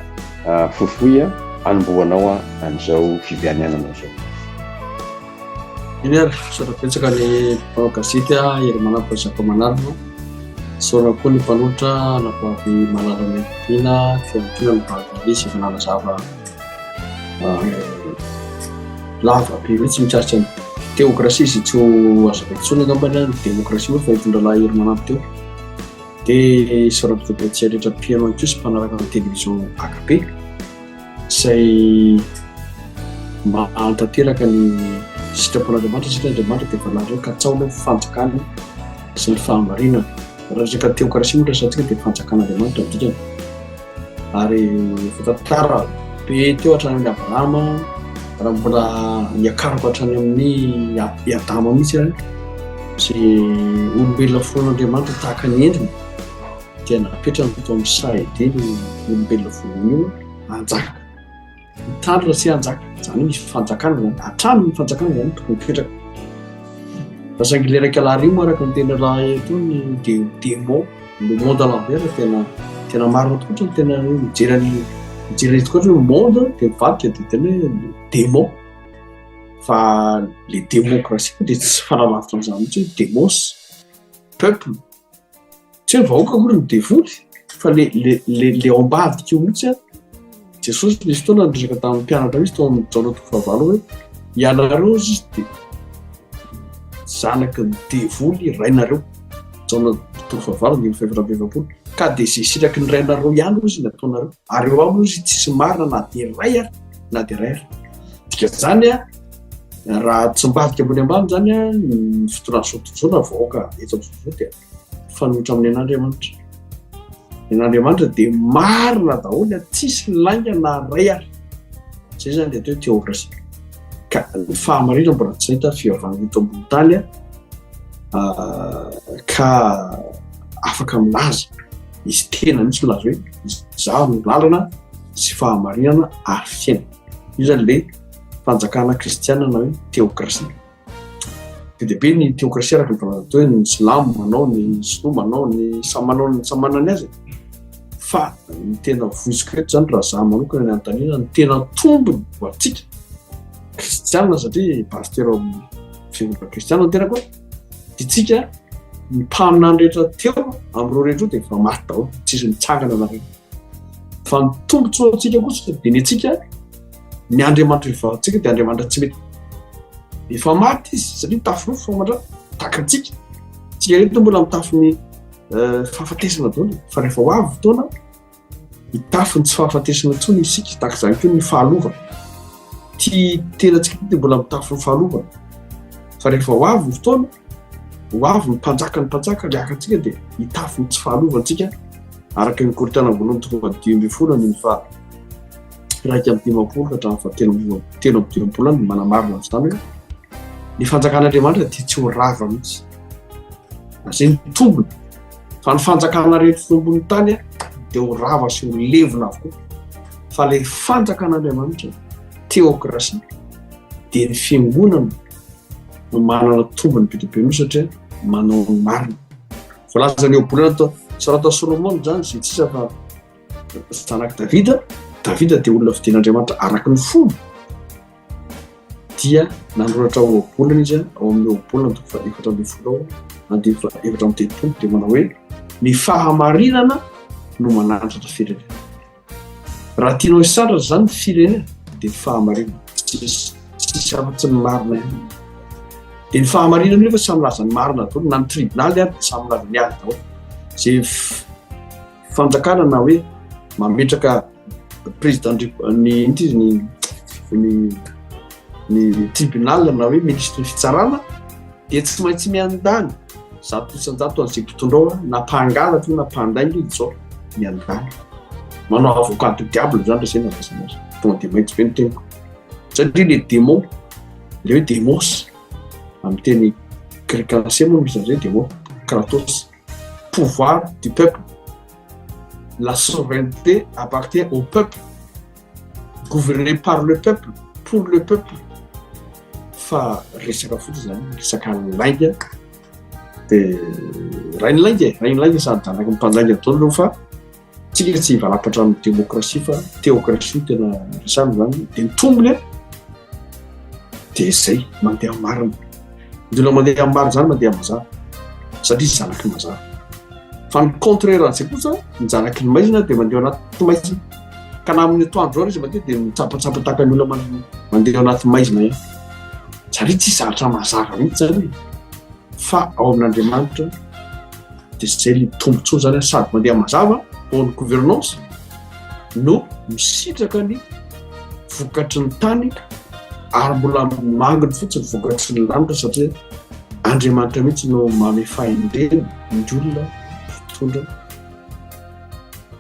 fohifohy anomboanao amin'izao fibianiananao zao. Iny ary sorapetsaka ny mpanao gazety ery manampy zaka manarina sora koa ny mpanotra napoavy malalana mpina fiantina ny bavalisy fanala zava lava be mihitsy mitraritra ny teokrasia izy tsy ho azaventsony angambany ny demokrasia moa fa hitondralahy ery manampy teo. Dia sorapetsaka rehetra piano ihany koa sy mpanaraka ny televizion AKP izay mantanteraka ny sitrapon'Andriamanitra satria Andriamanitra dia valareo ka tsaona fanjakana sy ny fahamarinana. Raha resaka teokrasia moa resatsika dia fanjakan'Andriamanitra ny dikany. Ary fatantara be teo hatrany amin'ny Abrahama raha mbola hiakarako hatrany amin'ny Adama mihitsy sy olombelona fon'Andriamanitra tahaka ny endriny dia napetrany tao amin'ny sahy ny olombelona fon'io anjaka. Mitandrina sy anjaka zany misy fanjakana zany hatrany ny fanjakana zany tokony mipetraka. Raha saingy le raika lahary io araka ny tena raha eto ny démon le monde à l'envers tena marina tokotra ny tena mijery tokotra ny monde dia mivadika dia tena hoe démon. Fa le démocratie dia tsy fanalavitra amin'izany mihitsy hoe démos peuple tsy hoe vahoaka koa ny devoly fa le ao ambadika io mihitsy Jesosy nisy fotoana niresaka tamin'ny mpianatra misy tao amin'ny Jaona 7 hoe ianareo izy dia zanaky ny devoly rainareo Jaona 7:7 ka dia zay siraky ny rainareo ihany izy nataonareo ary eo aminy izy tsisy marina na dia ray ary na dia ray ary. Dika zany raha tsy mbadika ambony ambany zany ny fotoana sotozoana vahoaka eto amin'izao dia fanohitra amin'ny an'Andriamanitra. N'Andriamanitra dia marina daholo tsisy lainga na ray ary. Zay zany dia atao teokrasia. Ka ny fahamarina mbola tsy hita fivavahana eto ambony tany ka afaka milaza izy tena mihitsy milaza hoe izaho no lalana sy fahamarinana ary fiaina. Io zany le fanjakana kristiana na hoe teokrasia. Dia be ny teokrasia araka ny fanaovana hoe ny silamo manao ny sinoa manao ny samanao ny samanany azy. Fa ny tena voiziko eto zany raha zaho manokana ny anontaniana ny tena tombony ho antsika kristiana satria pasteur fiangonana kristiana no tena koa dia tsika ny mpaminany rehetra teo amin'ireo rehetra dia efa maty daholo tsisy mitsangana na rehetra. Fa ny tombontsoa antsika kosa dia ny antsika ny Andriamanitra efa antsika dia Andriamanitra tsy mety efa maty izy satria tafin'io famatra tahaka antsika tsika rehetra mbola mitafin'ny fahafatesana daholo fa rehefa ho avy fotoana hitafiny tsy fahafatesana intsony isika tahaka izany koa ny fahalovana. Ty tena antsika dia mbola mitafiny fahalovana fa rehefa ho avy fotoana ho avy ny mpanjaka liaka antsika dia hitafiny tsy fahalovana antsika araka ny Korintiana voalohany 2:10 ny fa 1:30 hatramin'ny fa 3:30 ny manamarina azy tany hoe ny fanjakan'Andriamanitra dia tsy ho rava mihitsy. Izay ny tombony fa ny fanjakana rehetra ambony tany dia ho rava sy ho levona avokoa. Fa le fanjakan'Andriamanitra teokrasia dia ny fiangonana no manana tombony be dia be mihitsy satria manao ny marina. Voalaza ny obolana sarata Solomona zany zay tsisa fa zanaky Davida dia olona fidian'Andriamanitra araka ny fony dia nanoratra ao obolana izy ao amin'ny obolana 4:7 dia manao hoe ny fahamarinana no manandratra firenena. Raha tianao hisandratra zany ny firenena dia ny fahamarinana tsisy afa-tsy ny marina ihany. Dia ny fahamarinana nefa samy laza ny marina daholo na ny tribunaly ary samy laza ny ady daholo. Zay fanjakana na hoe mametraka président ny tribunal na hoe ministre fitsarana dia tsy maintsy miandany 100% an'izay mpitondrao na mpangalatra na mpandainga izao miandany. Manao avocat du diable zany raha zay nampiasana azy. Tonga dia maintsy be ny teniko satria le démon le hoe démos amin'ny teny grec ancien moa misy an'izay démon kratos pouvoir du peuple. La souveraineté appartient au peuple, gouverné par le peuple. pour le peuple fa resaka fotsy zany resaka lainga dia rain'lainga sady zanaka mimpanjainga taona fa tsika tsy hivalapatra amin'ny démocratie fa théocratie tena resamy zany dia mitombony dia zay mandeha marina ndona mandeha marina zany mandeha mazava satria zanaky mazava fa ny contraire an'izay kosa ny zanaky ny maizina dia mandeha anaty maizina ka na amin'ny atoandro zao izy mandeha dia mitsapatsapa tahaka ny olona mandeha anaty maizina ihany satria tsy zaratra mazava mihitsy zany fa ao amin'Andriamanitra dia zay le tombontsoa zany sady mandeha mazava ao ny gouvernance no misitraka ny vokatry ny tany ary mbola manginy fotsiny vokatry ny lanitra satria Andriamanitra mihitsy no mamefaindreny ny olona fitondra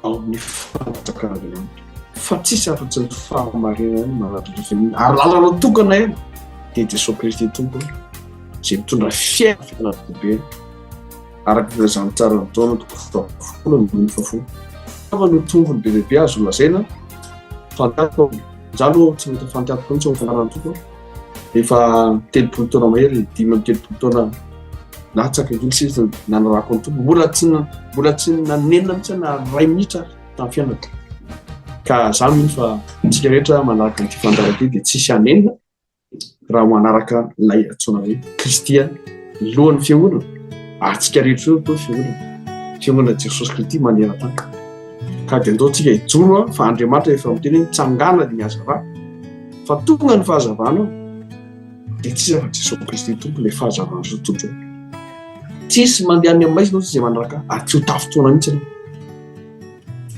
ao amin'ny fanjakana fa tsisy afa-tsy ny fahamarinany manatitra fianina ary lalana tokana eny dia Jesosy Kristy tompony zay mitondra fiainana be araka izany tsara ny taona tokofolo ny fafolo fa no tombony bebe azo lazaina fantatiko zalo tsy mety fantatiko mihitsy ao fanarany toko efa 3 taona mahery 5 taona latsaka izy nanarako ny tompo mbola tsy nanenina mihitsy na 2 minitra tamin'ny fianako ka zany mihitsy fa tsika rehetra manaraka ny fandaraka dia tsisy hanenina raha manaraka lay atsoina hoe Kristia lohan'ny fiangonana ary tsika rehetra io to fiangonana Jesosy Kristy maneran-tany ka dia andao tsika hijoro fa Andriamanitra efa miteny hoe tsangana dia miazava fa tonga ny fahazavana dia tsisy afa Jesosy Kristy tompo ilay fahazavana zao tontro tsisy mandeha any amin'ny maizina zay manaraka ary tsy ho tafotoana mihitsy ianao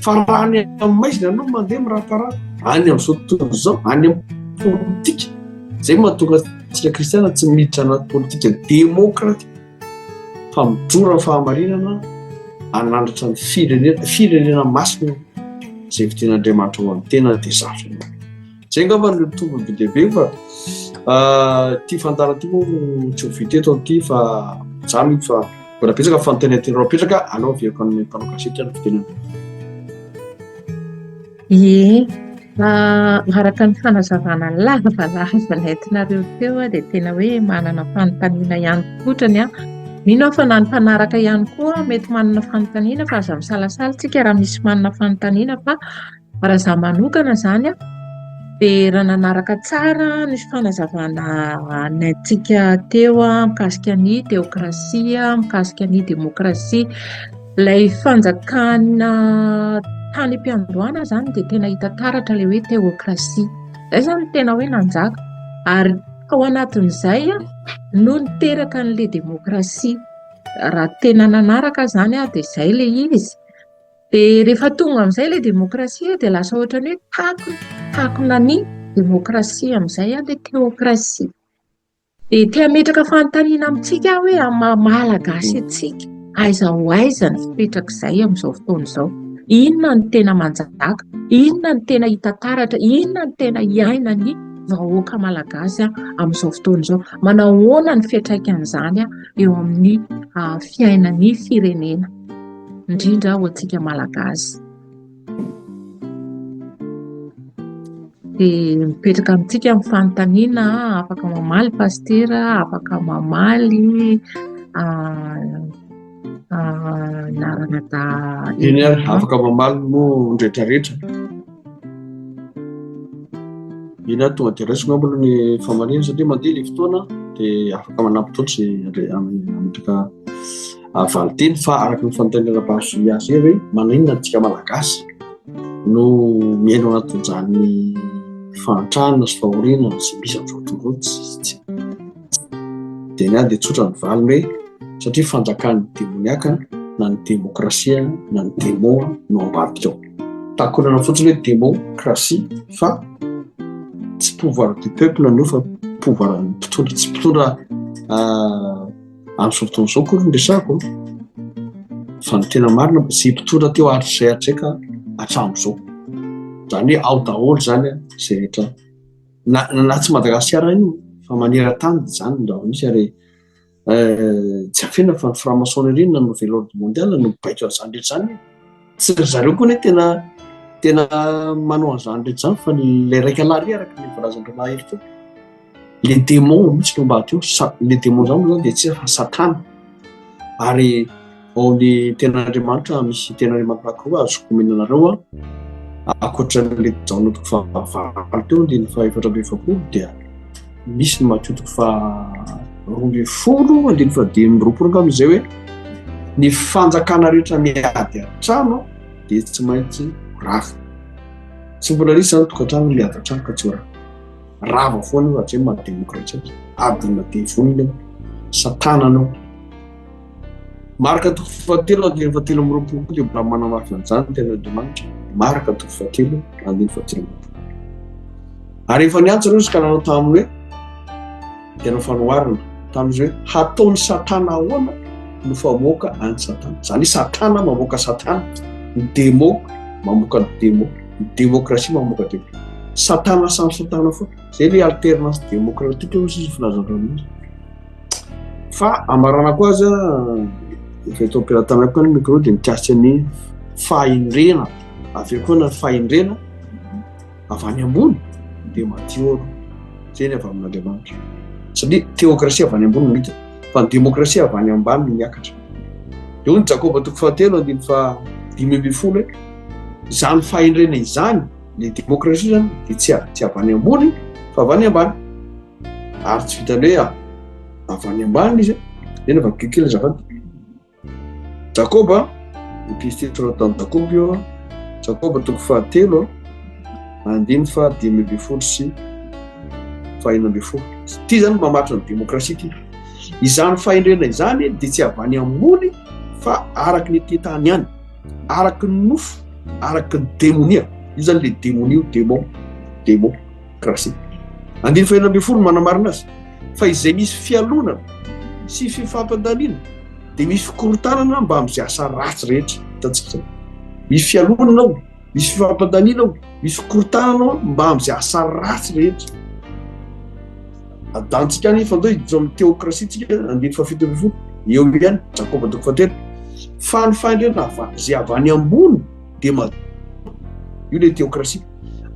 fa raha any amin'ny maizina ianao mandeha mirahaparara any amin'izao tontolo zao any amin'ny politika zay mahatonga tsika kristiana tsy miditra anaty politika démocratique fa mijoro amin'ny fahamarinana anandratra ny firenena masina zay viten'Andriamanitra ho amin'ny tena dia zafy zay ngamba ny tombony be lehibe fa ty fantarana ty moa tsy ho vita eto amin'ity fa za mihitsy fa mbola petsaka fanontaniana tena rapetraka anao viako amin'ny mpanao kasety ny fitenana araka ny fanazavana lavalava nentinareo teo dia tena hoe manana fanontaniana ihany kotrany mino aho fa na ny mpanaraka ihany koa mety manana fanontaniana fa aza misalasalantsika raha misy manana fanontaniana fa raha za manokana zany dia raha nanaraka tsara ny fanazavana nentsika teo mikasika ny théocratie mikasika ny démocratie ilay fanjakana tany am-piandohana zany dia tena hita taratra ilay hoe théocratie zay zany tena hoe nanjaka ary ao anatin'izay no niteraka n'ilay démocratie raha tena nanaraka zany dia izay ilay izy dia rehefa tonga amin'izay ilay démocratie dia lasa ohatrany hoe takona ny démocratie amin'izay ilay théocratie dia tia metraka fanontaniana amintsika hoe malagasy antsika aiza ho aiza ny fipetraka izay amin'izao fotoana izao inona ny tena manjaka inona ny tena hita taratra inona ny tena iaina ny vahoaka malagasy amin'izao fotoana izao manao ahoana ny fiantraikan'izany eo amin'ny fiainan'ny firenena indrindra ho antsika malagasy dia mipetraka amintsika amin'ny fanontaniana afaka mamaly pastera afaka mamaly naranata iny ary afaka mamaly moa ndrehetrarehetra iny ary tonga dia raisiko ngambolo ny famarina satria mandeha ilay fotoana dia afaka manampy toatry amin'ndraka valiteny fa araka ny fanontaniana basoy azy hoe mananina antsika malagasy no miaino anatin'izany fantrana sy fahoriana sy misy amin'izao tontolo dia ny any dia tsotra ny valiny hoe satria fanjakan'ny demoniaka na ny démocratie na ny démon no ambadika ao takonana fotsiny hoe démocratie fa tsy pouvoir du peuple no fa pouvoir ny mpitondra tsy mpitondra amin'izao fotoana izao koa ny resako fa ny tena marina sy mpitondra teo atr'izay atraika hatramin'izao zany hoe ao daholo zany zay rehetra na tsy Madagasikara io fa maneran-tany zany raha misy ary tsy afena fa ny franc-maçonnerie na nouvel ordre mondial no mibaiko an'izany rehetra zany tsy ry zareo koa ny tena tena manao an'izany rehetra zany fa le raika lary araka ny voalazan-dralahy ery teo le démon mihitsy no mba teo le démon zany moa zany dia tsy fa satana ary ao ny ten'Andriamanitra misy ten'Andriamanitra anankiroa azoko omenanareo akoatran'le jaona toko fahavalo teo dia ny fahaefatra amby efapolo dia misy ny Matteo toko roa amby folo andiny fadimy amby roapolo nga amin'izay hoe ny fanjakana rehetra miady an-trano dia tsy maintsy rava. Tsy mbola risy zany tokantrano miady an-trano ka tsy ho rava foana io atria maha-demokrasia ady maha-devony satana anao. Marika toko fahatelo andiny fahatelo amby roapolo koa dia mbola manamafy an'izany ten'Andriamanitra. Marika toko fahatelo andiny fahatelo amby roapolo. Ary efa niantso reo ka nanao taminy hoe tena fanoharana tamin'izy hoe hataony satana ahoana no famoaka any satana. Zany satana mamoaka satana, ny démon mamoaka ny démon, ny démocratie mamoaka démon. Satana samy satana foana. Zay le alternance démocratique izy filazan-drano. Fa amarana koa aza efa eto ampiratana koa ny micro dia mikasika ny fahindrena. Avy koa na fahindrena avy any ambony dia matioro. Zay ny avy amin'Andriamanitra. Satria théocratie avy any ambony no hita fa ny démocratie avy any ambany no miakatra. Dia hoy ny Jakoba toko fahatelo andiny fadimy amby folo hoe izany fahindrena izany le démocratie zany dia tsy avy any ambony fa avy any ambany. Ary tsy vitany hoe avy any ambany izy dia ny avakekely azafady. Jakoba epistle tamin'ny Jakoba io Jakoba toko fahatelo andiny fadimy amby folo sy fahina amby folo. Ty zany mamatra ny démocratie ty. Izany fahindrena izany dia tsy avy any ambony fa araky ny tetany ihany, araky ny nofo, araky ny démonia. Io zany le démonie démocratie. Andiny fahina amby folo manamarina azy fa izay misy fialonana sy fifampandaniana dia misy fikorotanana mba amin'izay asa ratsy rehetra. Hitantsika zany misy fialonana ao, misy fifampandaniana ao, misy fikorotanana mba amin'izay asa ratsy rehetra. Adantsika any fandao izo amin'ny théocratie tsika andiny fafito amby folo eo ihany Jakoba toko fahatelo fa ny fahindrena zay avy any ambony dia io le théocratie.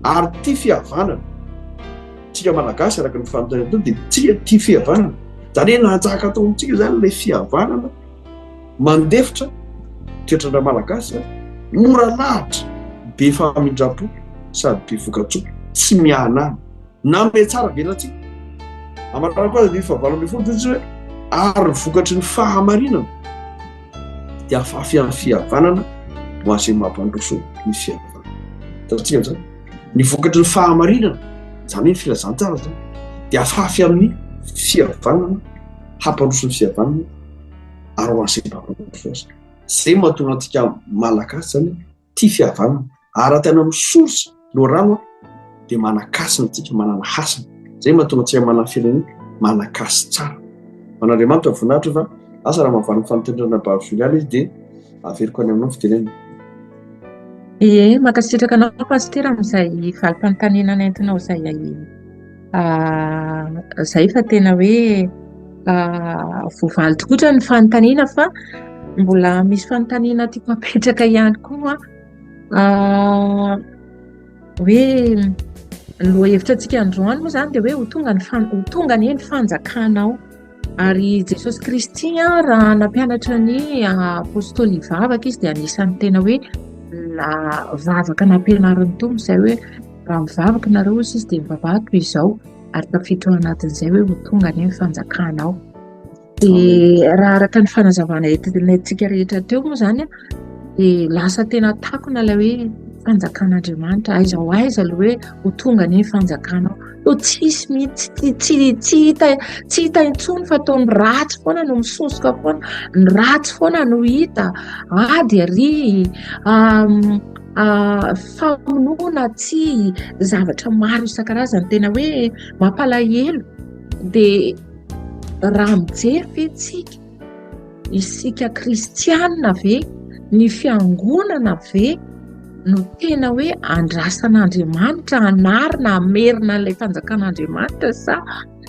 Ary ty fihavanana tsika malagasy araka ny fanontaniana tao dia tsika ty fihavanana zany hoe nanjaka atao amintsika zany le fihavanana mandefitra toetrandra malagasy mora lahatra be fahamindrapo sady be vokatsoa tsy mianana na me tsara velantsika. Amarana koa dia fahavalo amby folo toy hoe ary ny vokatry ny fahamarinana dia afafy amin'ny fihavanana ho azy mampandroso ny fihavanana. Tatsika amin'izany ny vokatry ny fahamarinana zany hoe ny filazantsara zany dia afafy amin'ny fihavanana hampandroso ny fihavanana ary ho azy mampandroso azy. Zay mahatonga antsika malagasy zany tia fihavanana ary tena amin'ny source no rano dia manakasina antsika manana hasina. Zay mahatonga antsika manana firenena manakasy tsara. Man'Andriamanitra voninahitra fa asa raha mahavalo ny fanontaniana bavy izy dia averiko any aminao fitenenana. Makasitraka anao pasitera amin'izay valim-panontaniana nentinao zay fa tena hoe voavaly tokotra ny fanontaniana fa mbola misy fanontaniana tiako apetraka ihany koa hoe lohahevitra antsika androany moa zany dia hoe ho tonga ny fanjakanao. Ary Jesosy Kristy raha nampianatra ny apôstôly hivavaka izy dia anisan'ny tena hoe vavaka nampianarin'ny Tompo izay hoe raha mivavaka nareo izy dia mivavaka izao ary tafiditra ao anatin'izay hoe ho tonga ny fanjakanao. Dia raha araka ny fanazavana entintsika rehetra teo moa zany dia lasa tena takona ilay hoe fanjakan'Andriamanitra aiza ho aiza ilay hoe ho tonga ny fanjakanao. Tsisy mihitsy tsy hita intsony fa ataony ratsy foana no misosoka foana, ny ratsy foana no hita ady ary famonoana tsy zavatra maro isan-karazany tena hoe mampalahelo. Dia raha mijery ve tsika isika kristianina ve ny fiangonana ve no tena hoe andrasan'Andriamanitra anarina amerina ilay fanjakan'Andriamanitra sa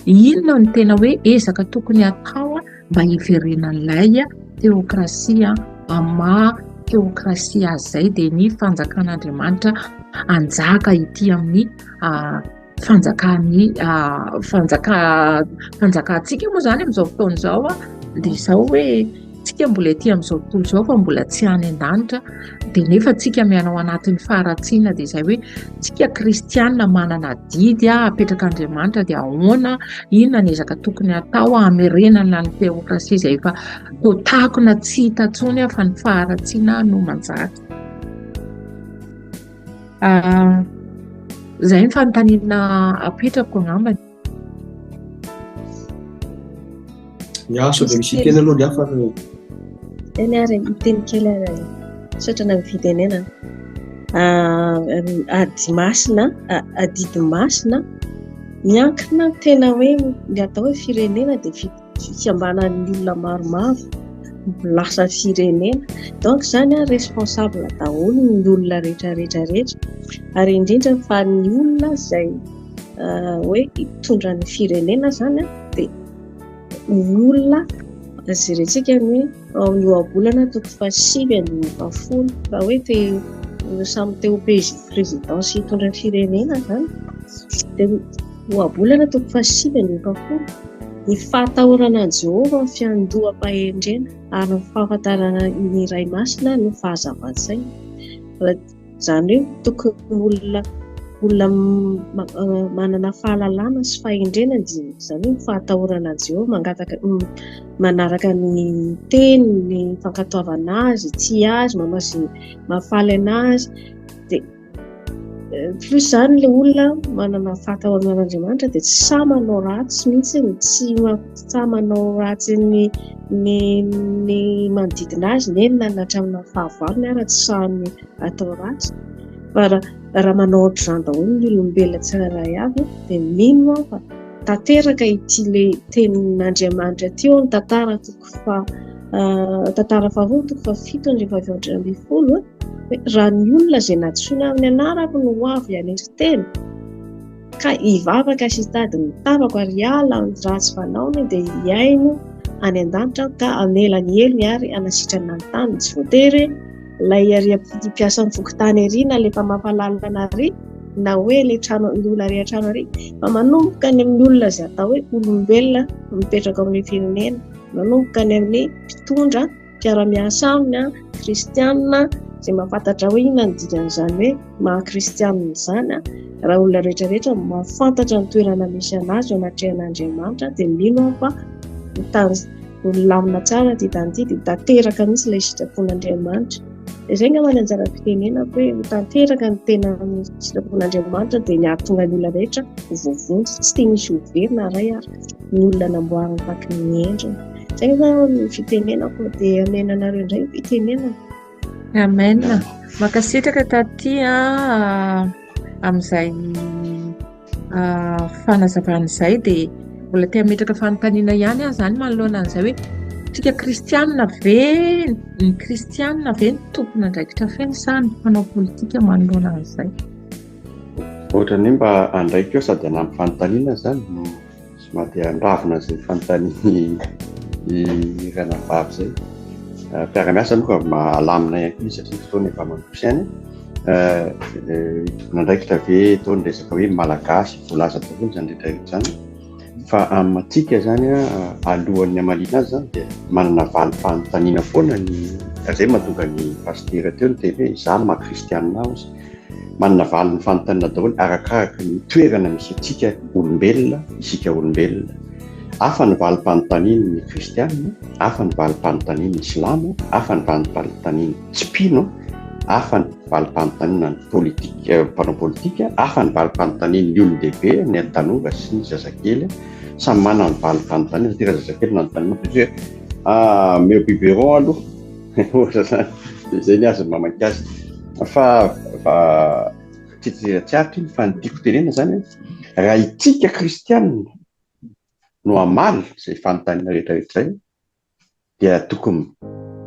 inona no tena hoe ezaka tokony atao mba hiverenan'ilay théocratie teokrasia azy zay dia ny fanjakan'Andriamanitra anjaka ity amin'ny fanjakantsika moa zany amin'izao fotoana izao dia izao hoe tsika mbola ety amin'izao tontolo izao fa mbola tsy any an-danitra dia nefa tsika mianao anatin'ny faharatsiana dia izay hoe tsika kristianina manana didy apetrak'Andriamanitra dia ahoana inona ny ezaka tokony atao hamerenana ny teokrasia izay efa takona tsy hita intsony fa ny faharatsiana no manjaka. Izay ny fanontaniana apetrako angambany. Miaso dia misy teny aloha ny hafa teny ary iteny kely ary sotrana ny fitenenana adidy masina miankina tena hoe ny atao hoe firenena dia fikambanan'ny olona maromaro lasa firenena donc zany responsable daholo ny olona rehetrarehetra ary indrindra fa ny olona izay hoe hitondra ny firenena zany dia ny olona zerentsika ny io abolana toko 5/10 raha hoe samy teo présidence hitondra ny firenena zany dia io abolana toko 5/10 ny fahatahorana an Jehovah fiandoham-pahendrena ary ny fahafantarana ny iray masina no fahazavantsaina. Zany hoe tokony olona manana fahalalana sy fahendrena zany hoe fahatahorana an Jehovah mangataka manaraka ny teny ny fankatoavana azy tsy azy mafaly anazy dia plus zany le olona manana fahatahorana an'Andriamanitra dia tsy sa manao ratsy mihitsy tsy sa manao ratsy ny manodidina azy nenina natramina fahavalony ary tsy sahany atao ratsy fa raha manao ohatr'izany daholo ny olombelona tsirairay avy dia mino fa tanteraka ity le tenin'Andriamanitra ty ny tantara fahavalo toko 7/20 raha ny olona izay natsoina amin'ny anarako no avy hanery teny ka hivavaka sy hitady ny tavako ary hiala ny ratsy fanaony dia hiaino any an-danitra ka anelany hely ary anasitrana ny tany tsy voatery ilay ary mpiasa ny fokotany ery na lefa mampalalana ary na hoe le trano ny olona ary trano ary fa manomboka ny amin'ny olona izay atao hoe olombelona mipetraka amin'ny firenena manomboka ny amin'ny mpitondra mpiara-miasa aminy kristianina izay mahafantatra hoe inona ny dikan'izany hoe maha-kristianina izany raha olona rehetrarehetra mahafantatra ny toerana misy anazy ao anatrehan'Andriamanitra dia mino fa lamina tsara ty tanty dia tanteraka mihitsy ilay sitrapon'Andriamanitra. Izay nga mana anjara fitenenako hoe tanteraka ny tena sitrapon'Andriamanitra dia ny ahatonga ny olona rehetra vovonjy tsy tia misy overina ray ary ny olona namboariny taky ny endriny. Izay nga ny fitenenako dia amenanareo indray fitenenana. Amen. Makasitraka taty amin'izay fanazavana izay dia mbola tia metraka fanontaniana ihany zany manoloana an'izay hoe tsika kristianina ve ny kristianina ve ny tompona andraikitra fiaina sa ny mpanao politika manoloana an'izay? Ohatrany mba andraikitra eo sady anampy fanontaniana zany somady andravina izay fanontaniany ranavavy zay. Mpiara-miasa moa ka mahalamina ihany koa satria fotoana efa mandrosyany nandraikitra ve toa ny resaka hoe malagasy voalaza daholo zany rehetrarehetra zany fa amintsika zany alohan'ny hamalina azy zany dia manana valim-panontaniana foana ny zay mahatonga ny pastera teo ny teny hoe izany maha-kristianina azy manana valin'ny fanontaniana daholo arakaraka ny toerana misy antsika olombelona isika olombelona. Hafa ny valim-panontaniana ny kristianina, hafa ny valim-panontaniana ny islamo, hafa ny valim-panontaniana tsipino, hafa ny valim-panontaniana ny mpanao politika, hafa ny valim-panontaniana ny olon-dehibe ny tanora sy ny zazakely samy manana ny valim-panontaniana satria zazakely nanontaniana hoe meu biberon aloha izay ny azy mamaky azy fa tsy aritra iny fa ny tiako tenena zany raha itsika kristianina no amaly izay fanontaniana rehetrarehetra izay dia tokony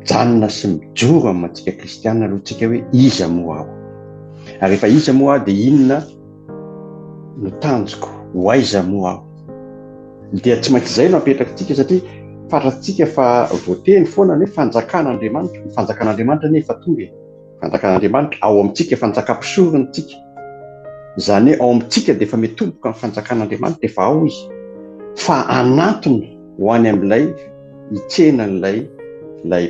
mijanona sy mijoro amintsika kristianina aloha tsika hoe iza moa aho ary rehefa iza moa aho dia inona no tanjoko ho aiza moa aho dia tsy maintsy izay no apetrakantsika satria fantatsika fa voateny foana ny fanjakan'Andriamanitra. Ny fanjakan'Andriamanitra ny efa tonga. Fanjakan'Andriamanitra ao amintsika fanjakam-pisorontsika. Izany hoe ao amintsika dia efa mitomboka amin'ny fanjakan'Andriamanitra efa ao izy. Fa anatony ho any amin'ilay hitsena ilay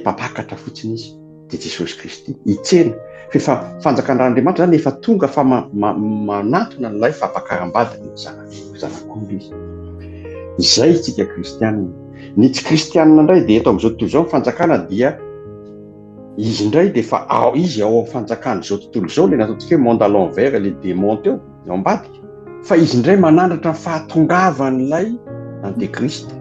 mpapakatra fotsiny izy dia Jesosy Kristy hitsena. Fa fanjakan'Andriamanitra zany efa tonga fa manatona ilay fampakaram-badiny zanak'omby izy. Izay tsika kristianina. Ny tsy kristianina indray dia eto amin'izao tontolo izao ny fanjakana dia izy indray dia efa izy ao amin'ny fanjakan'izao tontolo izao ilay nataontsika hoe monde à l'envers les démons teo ao ambadika. Fa izy indray manandratra ny fahatongavan'ilay antikrista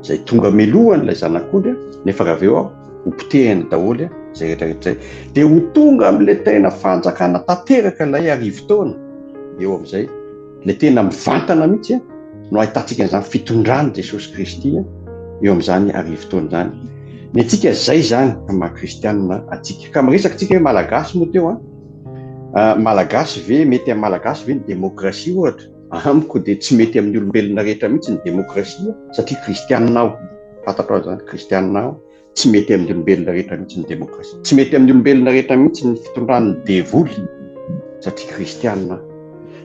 izay tonga milohan'ilay zanak'omby nefa raha avy eo ho potehany daholo izay rehetrarehetra izay dia ho tonga amin'ilay tena fanjakana tanteraka ilay arivo taona eo amin'izay ilay tena mivantana mihitsy no ahitantsika an'izany fitondrany Jesosy Kristy eo amin'izany arivo taona izany. Ny antsika izay zany maha kristianina atsika. Ka miresaka tsika hoe malagasy moa teo malagasy ve mety amin'ny malagasy ve ny demokrasia ohatra? Amiko dia tsy mety amin'ny olombelona rehetra mihitsy ny demokrasia satria kristianina aho. Fantatro azy zany kristianina aho tsy mety amin'ny olombelona rehetra mihitsy ny demokrasia. Tsy mety amin'ny olombelona rehetra mihitsy ny fitondran'ny devoly satria kristianina.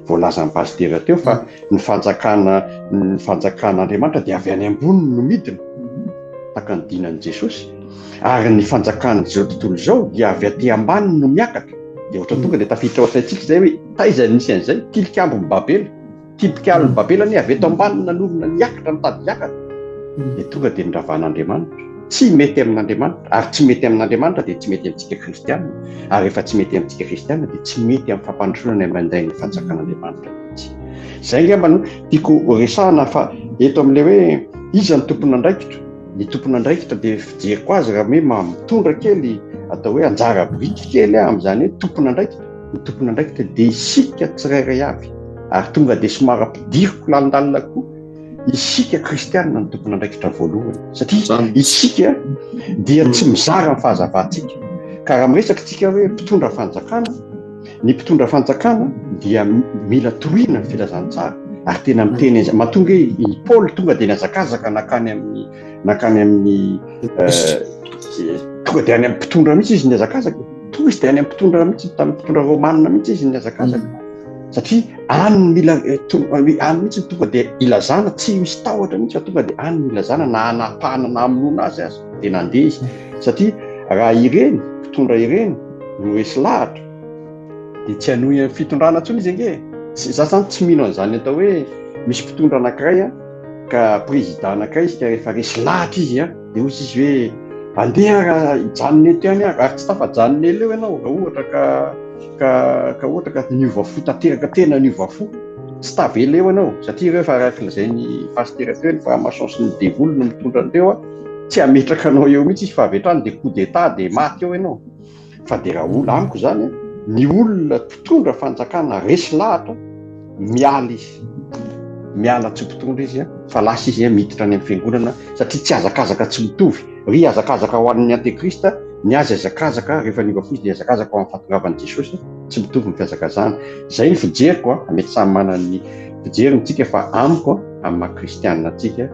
Voalazan'ny pastera teo fa ny fanjakan'Andriamanitra dia avy any ambony no midina taka ny dinan'i Jesosy. Ary ny fanjakan'izao tontolo izao dia avy aty ambany no miakatra. Dia ohatra tonga dia tafiditra ao an-tsaintsika izay hoe taiza nisy an'izay tilikambon'ny Babela. Tilikambon'ny Babela ny avy eto ambany nanorona niakatra mitady hiakatra. Dia tonga dia niravan'Andriamanitra. Tsy mety amin'Andriamanitra ary tsy mety amin'Andriamanitra dia tsy mety amintsika kristianina. Ary rehefa tsy mety amintsika kristianina dia tsy mety amin'ny fampandrosoana ny manday ny fanjakan'Andriamanitra. Izay angamba no tiako resahana fa eto amin'ilay hoe iza ny tompon'andraikitra. Ny tompon'andraikitra dia fijeriko azy raha hoe mitondra kely atao hoe anjara biriky kely amin'izany hoe tompon'andraikitra. Ny tompon'andraikitra dia isika tsirairay avy ary tonga dia somary ampidiriko lalindalina koa isika kristianina ny tompon'andraikitra voalohany satria isika dia tsy mizara amin'ny fahazavantsika. Ka raha miresaka tsika hoe mpitondra fanjakana, ny mpitondra fanjakana dia mila torohina ny filazantsara ary tena miteny mahatonga hoe i Paoly tonga dia niazakazaka nakany amin'ny tonga dia any amin'ny mpitondra mihitsy izy niazakazaka. Tonga izy dia any amin'ny mpitondra mihitsy tamin'ny mpitondra romanina mihitsy izy niazakazaka satria any mihitsy tonga dia ilazana tsy misy tahotra mihitsy fa tonga dia any ilazana na anapahana na amonoana azy dia nandeha izy satria raha ireny mpitondra ireny no esy lahatra dia tsy hanohy amin'ny fitondrana intsony izy ange. Za zany tsy mino an'izany atao hoe misy mpitondra anankiray ka président anankiray izy ka rehefa resy lahatra izy dia hozy izy hoe andeha hijanona eto ihany ary tsy tafajanona ela eo ianao raha ohatra ka ohatra ka niova fo tanteraka tena niova fo tsy tavela eo ianao satria rehefa arak'ilay ny pastera teo ny faramason sy ny devoly no mitondra andreo tsy hametraka anao eo mihitsy izy fa avy hatrany dia coup d'état dia maty eo ianao. Fa dia raha olona amiko zany ny olona mpitondra fanjakana resy lahatra miala izy miala tsy mpitondra izy fa lasa izy miditra any amin'ny fiangonana satria tsy azakazaka tsy mitovy. Ry azakazaka ho an'ny antikrista ny azy azakazaka rehefa niova fo izy dia azakazaka ho amin'ny fahatongavan'i Jesosy tsy mitovy ny fiazakazana. Izay ny fijeriko mety samy manana ny fijeriny fa amiko amin'ny maha kristianina antsika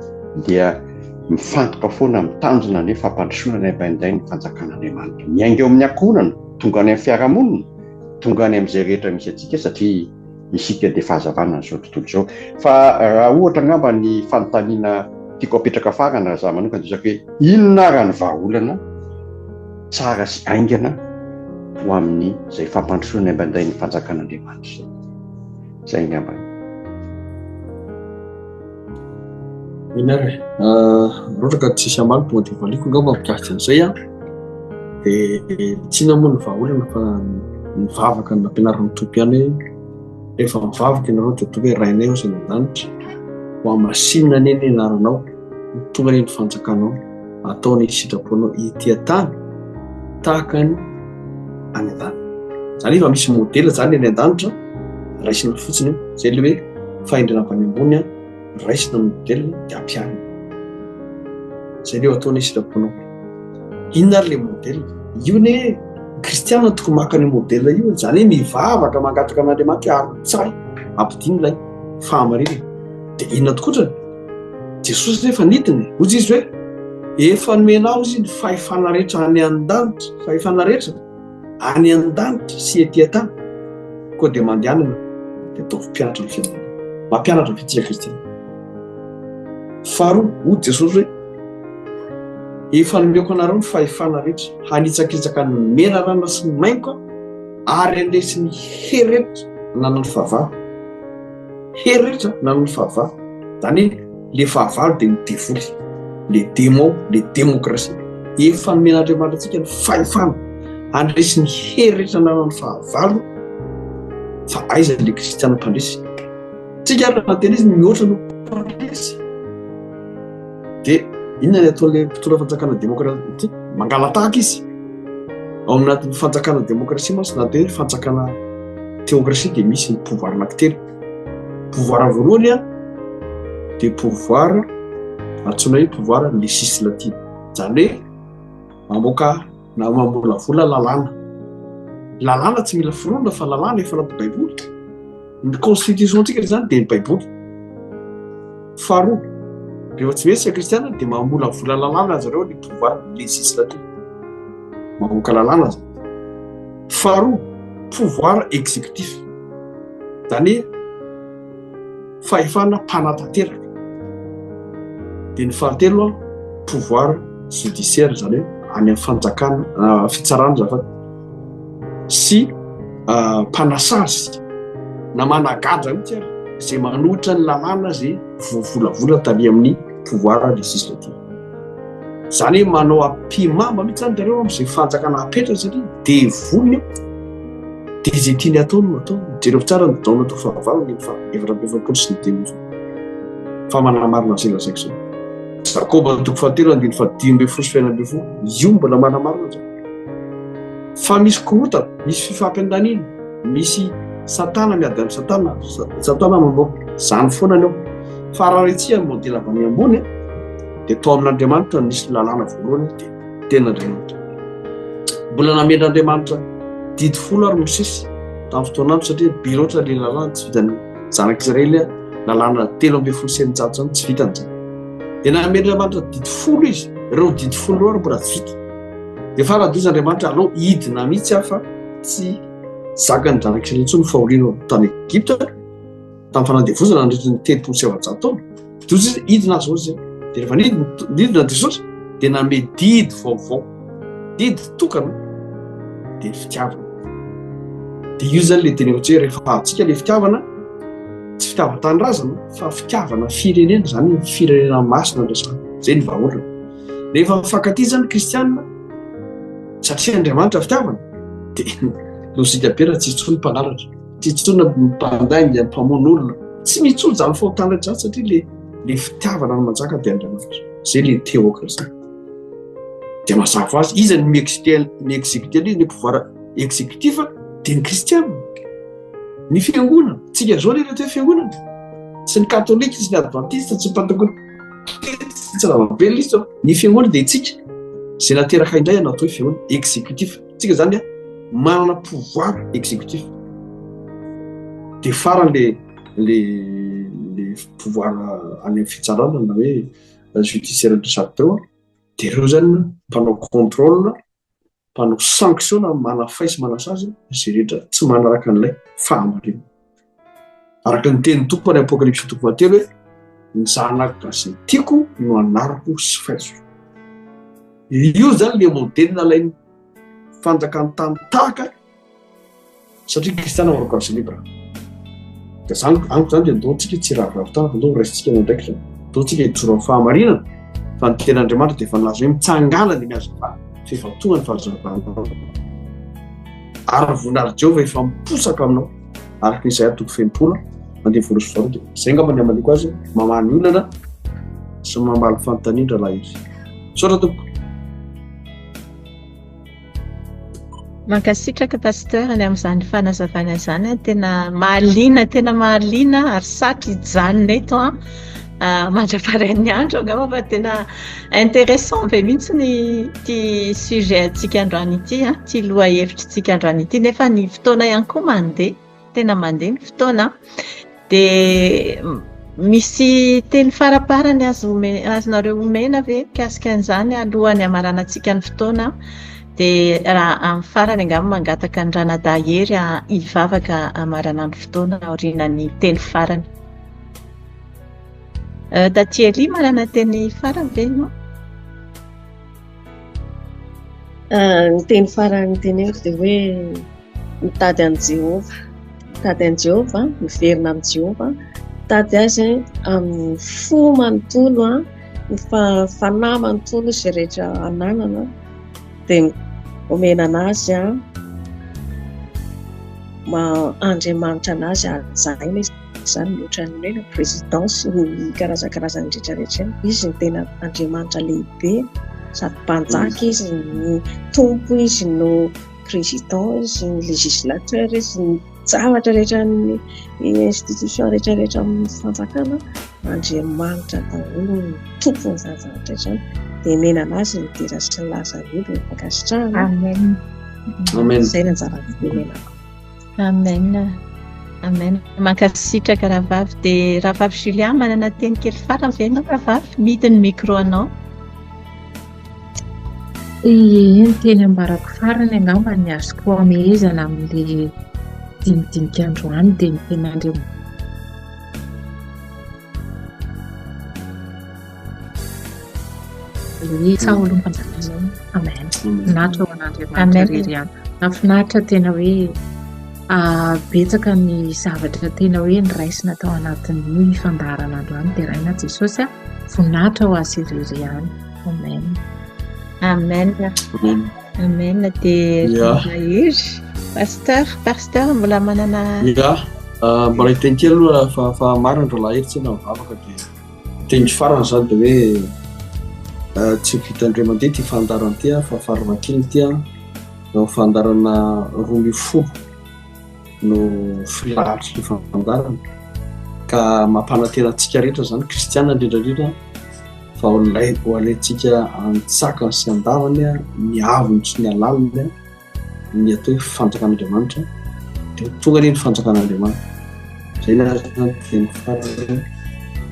dia mifantoka foana mitanjona ny fampandrosoana ny abainday ny fanjakan'Andriamanitra miainga eo amin'ny ankohonana tonga any amin'ny fiarahamonina tonga any amin'izay rehetra misy antsika satria isika dia fahazavana n'izao tontolo izao. Fa raha ohatra angamba ny fanontaniana tiako apetraka farana raha za manokana dia hoe inona raha ny vahaolana tsara sy aingana ho amin'ny izay fampandrosoana ny abainday ny fanjakan'Andriamanitra izay angamba. Inara ohatra ka tsisy ambalo tonga dia valiko angamba mikasika an'izay dia tsy namoa ny vahaolana fa mivavaka ny nampianaran'ny tompo ihany hoe rehefa mivavaka ianareo dia tonga hoe rainay ao izay mandanitra ho amasinina anie ny anaranao tonga anie ny fanjakanao ataony sitraponao ity tany tahaka ny any an-tany. Izany efa misy modela zany any an-danitra raisina fotsiny izay le hoe fahendrenam-pany ambony raisina modela dia ampiarina izay leo ataony sitraponao. Inona ary le modela io ne kristianina tokony maka ny modela io izany hoe mivavaka mangataka amin'Andriamanitra ary tsara ampidiny ilay fahamarina dia inona tokotrany Jesosy rehefa nidiny hozy izy hoe efa nomenao izy ny fahefana rehetra any an-danitra, fahefana rehetra any an-danitra sy etỳ tany, koa dia mandehanana dia ataovy mpianatra ny fianarana, mampianatra ny fitsika kristiana. Faharoa, hoy Jesosy hoe efa nomeko anareo ny fahefana rehetra, hanitsakitsaka ny mena rana sy ny maingo ary andresy ny hery rehetra nanao ny fahavalo. Hery rehetra nanao ny fahavalo, zany le fahavalo dia ny devoly, le démon, le démocratie. Efa nomen'Andriamanitra antsika ny fahefana handresy ny hery rehetra nanao ny fahavalo, fa aiza le kristiana mpandresy. Tsika ary nateny izy mihoatra no mpandresy. Dia inona ny ataon'ilay mpitondra fanjakana démocratie? Mangalatahaka izy. Ao anatin'ny fanjakana démocratie mantsy na dia fanjakana théocratie dia misy ny pouvoir anankitelo. Pouvoir voalohany a dia pouvoir antsoina hoe pouvoir législatif, zany hoe mamoaka na mamolavola lalàna. Lalàna tsy mila foronina fa lalàna efa anaty baiboly. Ny constitution antsika zany dia ny baiboly. Faharoa, rehefa tsy mesy kristiana dia mamolavola lalàna zareo ny pouvoir législatif, mamoaka lalàna zany. Faharoa, pouvoir exécutif, zany fahefana mpanatanteraka. Dia ny fahatelo pouvoir judiciaire, zany hoe any amin'ny fanjakana fitsarana zafady sy mpanasazy na managadra mihitsy ary izay manohitra ny lalàna zay voavolavola tany amin'ny pouvoir législatif. Zany hoe manao ampimamba mihitsy zany zareo amin'izay fanjakana apetraka satria devoly dia izay tiany ataony no atao. Jereo tsara ny daona atao fahavalo ny efatra amby efapolo sy ny telo fa manamarina zay lazaiko zay. Jakoba toko fahatelo andiny fadimy amby folo sy faina amby folo, io mbola manamarina zay. Fa misy korotana, misy fifampiandanina, misy satana miady amin'ny satana, satana mamoaka zany foana ny ao. Fa raha retsia ny modely avy any ambony dia tao amin'Andriamanitra nisy lalàna voalohany dia tena Andriamanitra. Mbola namen'Andriamanitra didy folo ary Mosesy tamin'ny fotoanandro satria biloatra le lalàna tsy vitan'ny zanak'Israely lalàna 3 sy 900 zany tsy vitan'izany. Dia namen'Andriamanitra didy folo izy, ireo didy folo ireo ary mbola tsy vita. Dia faradozan'Andriamanitra aleo hidina mihitsy afa tsy zakany zanak'Israely intsony fahoriana tany Egypta tamin'ny fanadevozana nandritra ny 700 taona. Dozy hidina azy ozy. Dia rehefa nidina Jesosy dia name didy vaovao, didy tokana dia fitiavana. Dia io zany le teny ohatra hoe rehefa antsika le fitiavana tsy fitiavan-tanindrazana fa fitiavana firenena, zany firenena masina andresana. Zay ny vahoaka. Rehefa mifankatia zany kristianina satria Andriamanitra fitiavana dia lozika bera tsy hitsony mpangalatra, tsy hitsony mpandainga, mpamono olona, tsy mitsony zany fahotana zany satria le fitiavana no manjaka dia Andriamanitra. Zay le théocratie. Dia mazava azy izy ny exécuter ny pouvoir exécutif dia ny kristianina. Ny fiangonana, tsika zao rehetra hoe fiangonana, tsy ny katolika sy ny adventiste sy ny pentecôtiste sy evangeliste, ny fiangonana dia tsika zay nateraka indray natao hoe fiangonana exécutif. Tsika zany manana pouvoir exécutif. Dia farany le pouvoir any amin'ny fitsarana na hoe judiciaire de chaque teo dia ireo zany mpanao contrôle, mpanao sanction na manafaisy manasazy zay rehetra tsy manaraka an'ilay fahamarina. Araka ny teny tompo any Apocalypse toko fahatelo hoe ny zanaka izay tiako no anarako sy faiso. Io zany le modely nalainy fanjakany tany tahaka satria kristiana maroko azy libra. Dia zany anko zany dia ndoantsika tsy raharavitana fa ndo raisitsika ndraiky zany. Ndoantsika hijoro amin'ny fahamarinana fa ny ten'Andriamanitra dia efa nazo hoe mitsangana ny miazava fifantonga ny fahazavana. Ary voninahitra Jehovah efa miposaka aminao araka ny Isaia toko 20 mandeha folo sy faharoa. Zay ngamba ny amaliko azy mamany olana sy mamaly fanontaniana raha izy. Saotra tompoko. Mankasitraka pasteur ny amin'izany fanazavana izany tena mahaliana ary saky hijanona eto mandra-parain'ny andro angamba fa tena intéressant be mihitsy ty sujet antsika androany ity ty loha hevitrytsika androany ity nefa ny fotoana ihany koa mandeha tena mandeha ny fotoana dia Misy teny faraparany azonareo omena ve mikasika an'izany alohan'ny hamaranantsika ny fotoana, dia raha amin'ny farany angamba mangataka ny ranadahery hivavaka hamarana ny fotoana aorianany teny farany. Taty Eli, marana teny farany ve ianao? Ny teny farany teneko dia hoe mitady an'i Jehova, mitady an'i Jehova, miverina amin'i Jehova, mitady azy amin'ny fo manontolo, ny fanahy manontolo izay rehetra ananana, dia omena anazy Andriamanitra anazy ajaina izany mihoatra ny hoe présidence ny karazakarazany rehetrarehetra. Izy ny tena Andriamanitra lehibe sady mpanjaka, izy ny tompo, izy no président, izy ny législateur, izy ny zavatra rehetra, ny institution rehetrarehetra amin'ny fanjakana. Andriamanitra daholo ny tompony izany zavatra izany, dia mena anazy ny dera sy ny lazareo dia mifankasitrahana. Amen. Amen. Izay ny anjara-menako. Amen. Amen. Mankasitraka rahavavy. Dia rahavavy Julia, manana teny kely farany ve ianao rahavavy? Midy ny micro anao. Ny teny ambarako farany angamba ny azoko amehezana amin'ilay dimidimika androany dia ny tena Andriamanitra. Saolo mpanjakana. Amen. Finaritra ho an'Andriamanitra irery ihany. Nafinaritra tena hoe betsaka ny zavatra tena hoe niraisina tao anatin'ny fandaharana androany dia raina Jesosy voninahitra ho azy irery ihany. Amen. Amen. Amen. Dia izy pasteur mbola manana mbola hiteny kely aloha fa marina ndra lahery tsy navavaka dia teny farany zany dia hoe tsy vitan-dre ty fandarana ty fa faravakiny ty no fandarana 2010 no filahatry ny fandarana ka mampanantena antsika rehetra zany kristiana indrindrandrindra fa ho alentsika antsakany sy andavany miavony sy ny alaliny ny atao hoe fanjakan'Andriamanitra dia tonga ny fanjakan'Andriamanitra. Zay na teny farany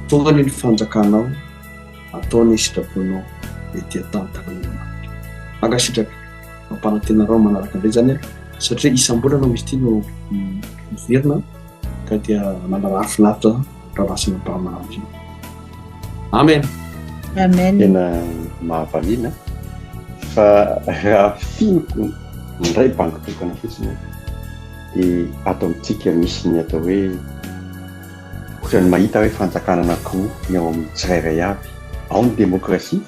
tonga ny fanjakanao ataony sitraponao ety an-tantan'Andriamanitra. Mankasitraka mampanantena rao manaraka indray zany satria isam-bolana misy ity no miverina ka dia manara finaritra raha lasina mpamanavy. Amen. Amen. Tena mahavaliana fa raha finiko indray banky tokana fotsiny dia ato amintsika misy ny atao hoe ohatrany mahita hoe fanjakana anankiroa ny ao amin'ny tsirairay avy, ao ny demokrasia,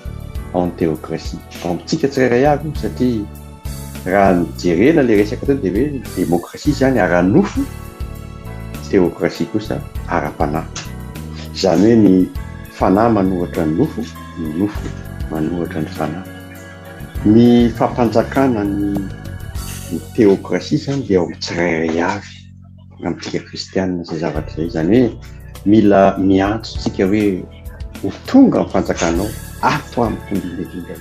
ao ny teokrasia. Ao amintsika tsirairay avy satria raha nijerena ilay resaka tao dia hoe demokrasia zany ara-nofo, teokrasia kosa ara-panahy. Izany hoe ny fanahy manohatra ny nofo manohatra ny fanahy. Ny fampanjakana ny teokrasia zany dia ao amin'ny tsirairay avy amintsika kristianina izay zavatra izay. Izany hoe mila miantso tsika hoe ho tonga amin'ny fanjakanao ato amin'ny tondindindrindra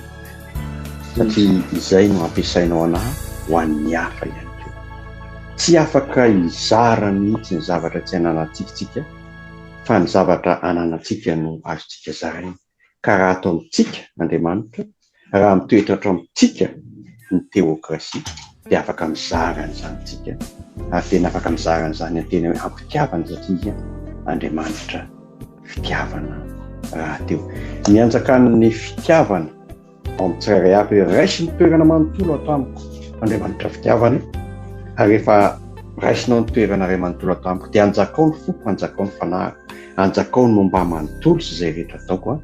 satria izay no ampiasainao anahy ho an'ny hafa ihany koa. Tsy afaka hizara mihitsy ny zavatra tsy ananantsika fa ny zavatra ananantsika no azontsika zaraina. Ka raha atao amintsika Andriamanitra, raha mitoetra ato amintsika ny teokrasia dia afaka mizara an'izany tsika ary tena afaka mizara an'izany tena hoe ampitiavana satria Andriamanitra fitiavana raha teo. Ny anjakan'ny fitiavana ao amin'ny tsirairay avy raisy ny toerana manontolo ato amiko Andriamanitra fitiavana ary rehefa raisinao ny toerana iray manontolo ato amiko dia anjakao ny foko, anjakao ny fanahy, anjakao ny momba manontolo sy izay rehetra ataoko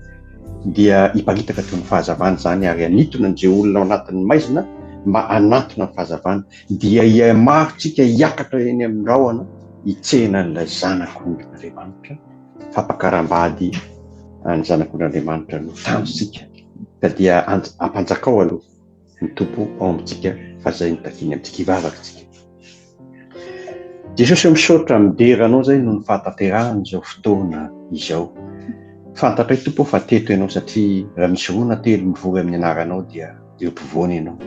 dia hiparitaka toy ny fahazavana zany ary anitona an'izay olona ao anatin'ny maizina mba anatona ny fahazavana dia hiamarotsika hiakatra eny amin'ny rahona hitsehina n'ilay zanak'Andriamanitra fampakaram-bady ny zanak'Andriamanitra no tanjotsika ka dia ampanjakao aloha ny tompo ao amintsika fa zay nitafiany amintsika hivavakantsika. Jesosy misaotra mideranao zay no ny fahatanterahany izao fotoana izao. Fantatray tompo fa teto ianao satria raha misy rona telo mivory amin'ny anaranao dia eo ampovoany ianao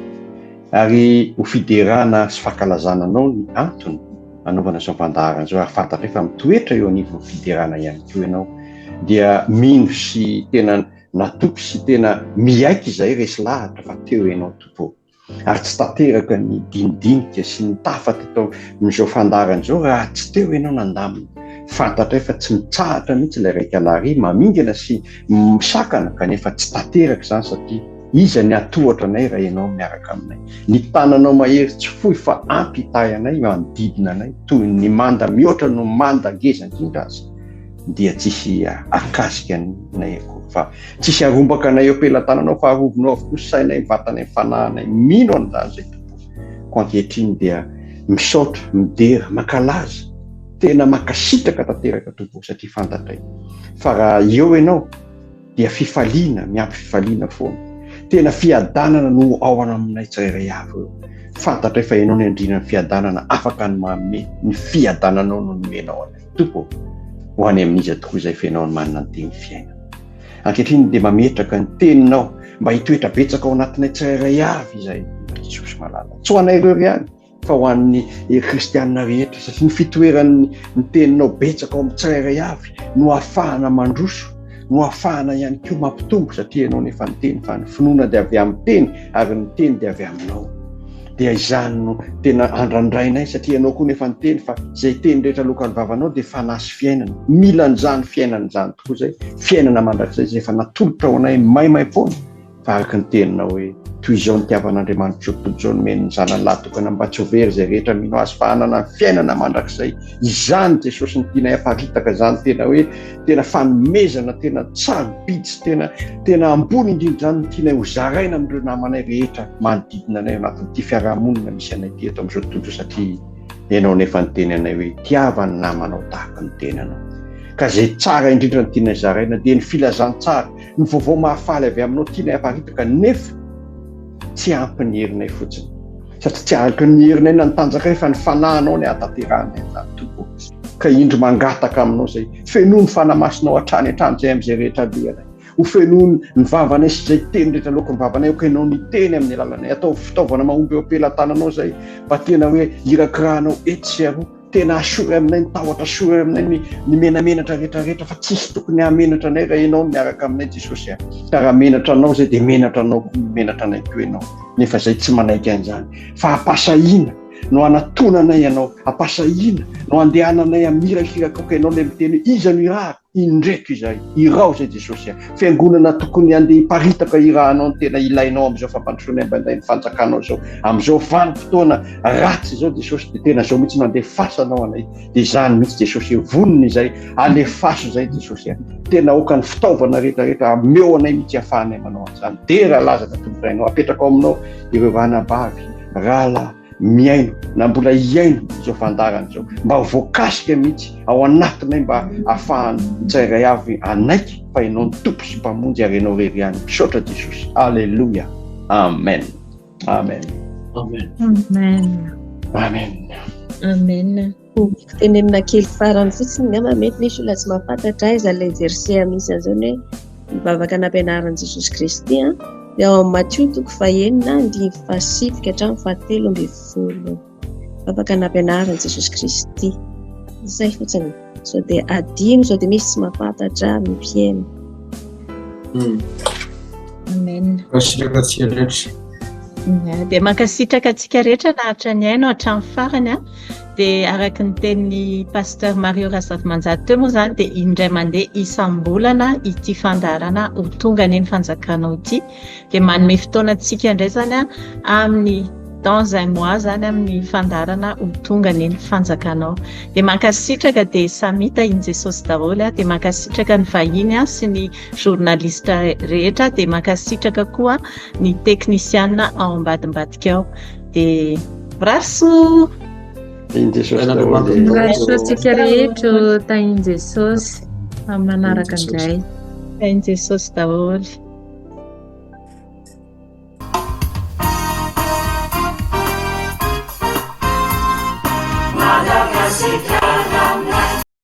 ary ho fiderana sy fankalazana anao ny antony anaovana izao fandaharana izao ary fantatray fa mitoetra eo anivon'ny fiderana ihany koa ianao dia mino sy tena natoky sy tena miaiky izay resy lahatra fa teo ianao tompo, ary tsy tanteraka ny dinidinika sy ny tafata tao amin'izao fandaran'izao raha tsy teo ianao nandamina. Fantatra fa tsy mitsahatra mihitsy ilay raika lary mamingana sy misakana kanefa tsy tanteraka izany satria iza ny atohatra anay raha ianao miaraka aminay. Ny tananao mahery tsy fohy fa ampy hitay anay manodidina anay toy ny manda mihoatra no manda ngeza indrindra azy dia tsisy akasika nay akory fa tsisy arombaka anay eo pelantananao fa arovinao avokoa sainay vatanay fanahinay mino an'izany zay tompo. Ko ankehitriny dia misaotra midera makalaza tena makasitraka tanteraka tompo satria fantatray fa raha eo ianao dia fifaliana miampy fifaliana foana, tena fiadanana no ao aminay tsirairay avy eo. Fantatray fa ianao ny andrinan'ny fiadanana afaka ny manome ny fiadananao no nomenao anay tompo ho any amin'iza tokoa izay fianao ny manana ny teny fiainana. Ankehitriny dia mametraka ny teninao mba hitoetra betsaka ao anatinay tsirairay avy izay Jesosy malala, tsy ho anay ireo ihany fa ho an'ny kristianina rehetra satria ny fitoeran'ny teninao betsaka ao amin'ny tsirairay avy no ahafahana mandroso, no ahafahana ihany koa mampitombo satria ianao nefa ny teny fa ny finoana dia avy amin'ny teny ary ny teny dia avy aminao. Dia izany no tena andrandrainay satria ianao koa nefa ny teny fa izay teny rehetra lokany vavanao dia fanasy fiainana, mila an'izany fiainana izany tokoa izay fiainana mandrakizay izay efa natolotra ao anay maimaimpoana fa araka ny teninao hoe toy izao ny tiavan'Andriamanitra tontolo izao nomeny ny zanany lahy tokana mba tsy ho very izay rehetra mino azy fa hanana ny fiainana mandrakizay. Izany Jesosy ny tianay hamparitaka izany tena hoe tena fanomezana tena tsarobitsy tena ambony indrindra izany ny tianay ho zaraina amin'ireo namanay rehetra manodidina anay anatin'ity fiarahamonina misy anay ty eto amin'izao tontolo satria ianao nefa ny teny anay hoe tiavany namanao tahaka ny tenanao. Ka izay tsara indrindra ny tianay zaraina dia ny filazantsara, ny vaovao mahafaly avy aminao tianay hamparitaka nefa tsy ampy ny herinay fotsiny satria tsy araka ny herinay na ny tanjakay fa ny fanahinao ny atanteranay izany tompo. Ka indro mangataka aminao zay fenoa ny fanamasinao hatrany hatrany zay amin'izay rehetra lehanay, ho fenoa ny vavanay sy izay teny rehetra loka ny vavanay ho kenao ny teny amin'ny alalanay, atao fitaovana mahomby eo ampelantananao zay mba tena hoe irakirahanao etsy sy aroa, tena asory aminay ny tahotra asory aminay ny menamenatra rehetrarehetra fa tsisy tokony hamenatra anay raha ianao miaraka aminay Jesosy. Ka raha menatra anao zay dia menatra anao koa menatra anay koa ianao, nefa zay tsy manaiky an'izany fa hampasahina no anatonanay ianao, hampasahina no andehananay amirakiraka koa ianao le miteny iza no irahako indreky izay irao zay Jesosy. Fiangonana tokony andeha hiparitaka irahanao ny tena ilainao amin'izao fampandrosoana ambanday ny fanjakanao zao amin'izao vanim-potoana ratsy izao Jesosy, dia tena zao mihitsy no andefasanao anay. Dia izany mihitsy Jesosy vonony izay alefaso izay Jesosy, tena oka ny fitaovana rehetrarehetra ameo anay mihitsy hahafahanay manao an'izany. Dera lazaka tompotrainao apetraka ao aminao ireo anabavy rahalahy miaino na mbola hiaino izao fandarana izao mba ho voakasika mihitsy ao anatinay mba ahafahany tsirairay avy anaiky fa ianao ny tompo sy mpamonjy ary ianao rery ihany. Misaotra Jesosy. Alleluia. Amen. Amen. Amen. Amen. Amen. Amen. Tenenina kely farany fotsiny ngamba mety misy olona tsy mahafantatra aiza ilay verset misy an'izany hoe mivavaka anam-pianaran'i Jesosy Kristy dia ao amin'ny Matthieu 9:7-10 mivavaka anam-pianaran'i Jesosy Kristy. Izay fotsiny. Sao dia adino, sao dia misy tsy mahafantatra mipihena. Amen. Kasitraka antsika rehetra. Dia mankasitraka antsika rehetra nahatra ny aino hatramin'ny farany dia araka ny tenin'ny pasteur Mario Razafimanjary teo moa izany dia indray mandeha isam-bolana ity fandarana ho tonga ny fanjakanao ity, dia manome fotoana antsika indray zany amin'ny dans un mois zany amin'ny fandarana ho tonga ny fanjakanao. Dia mankasitraka dia samita iny Jesosy daholo, dia mankasitraka ny vahiny sy ny journaliste rehetra, dia mankasitraka koa ny teknisiana ao ambadimbadika ao. Dia braso Jesosika rehetra tainy Jesosy amin'ny manaraka indray. Tainy Jesosy daholo. Madagasikara.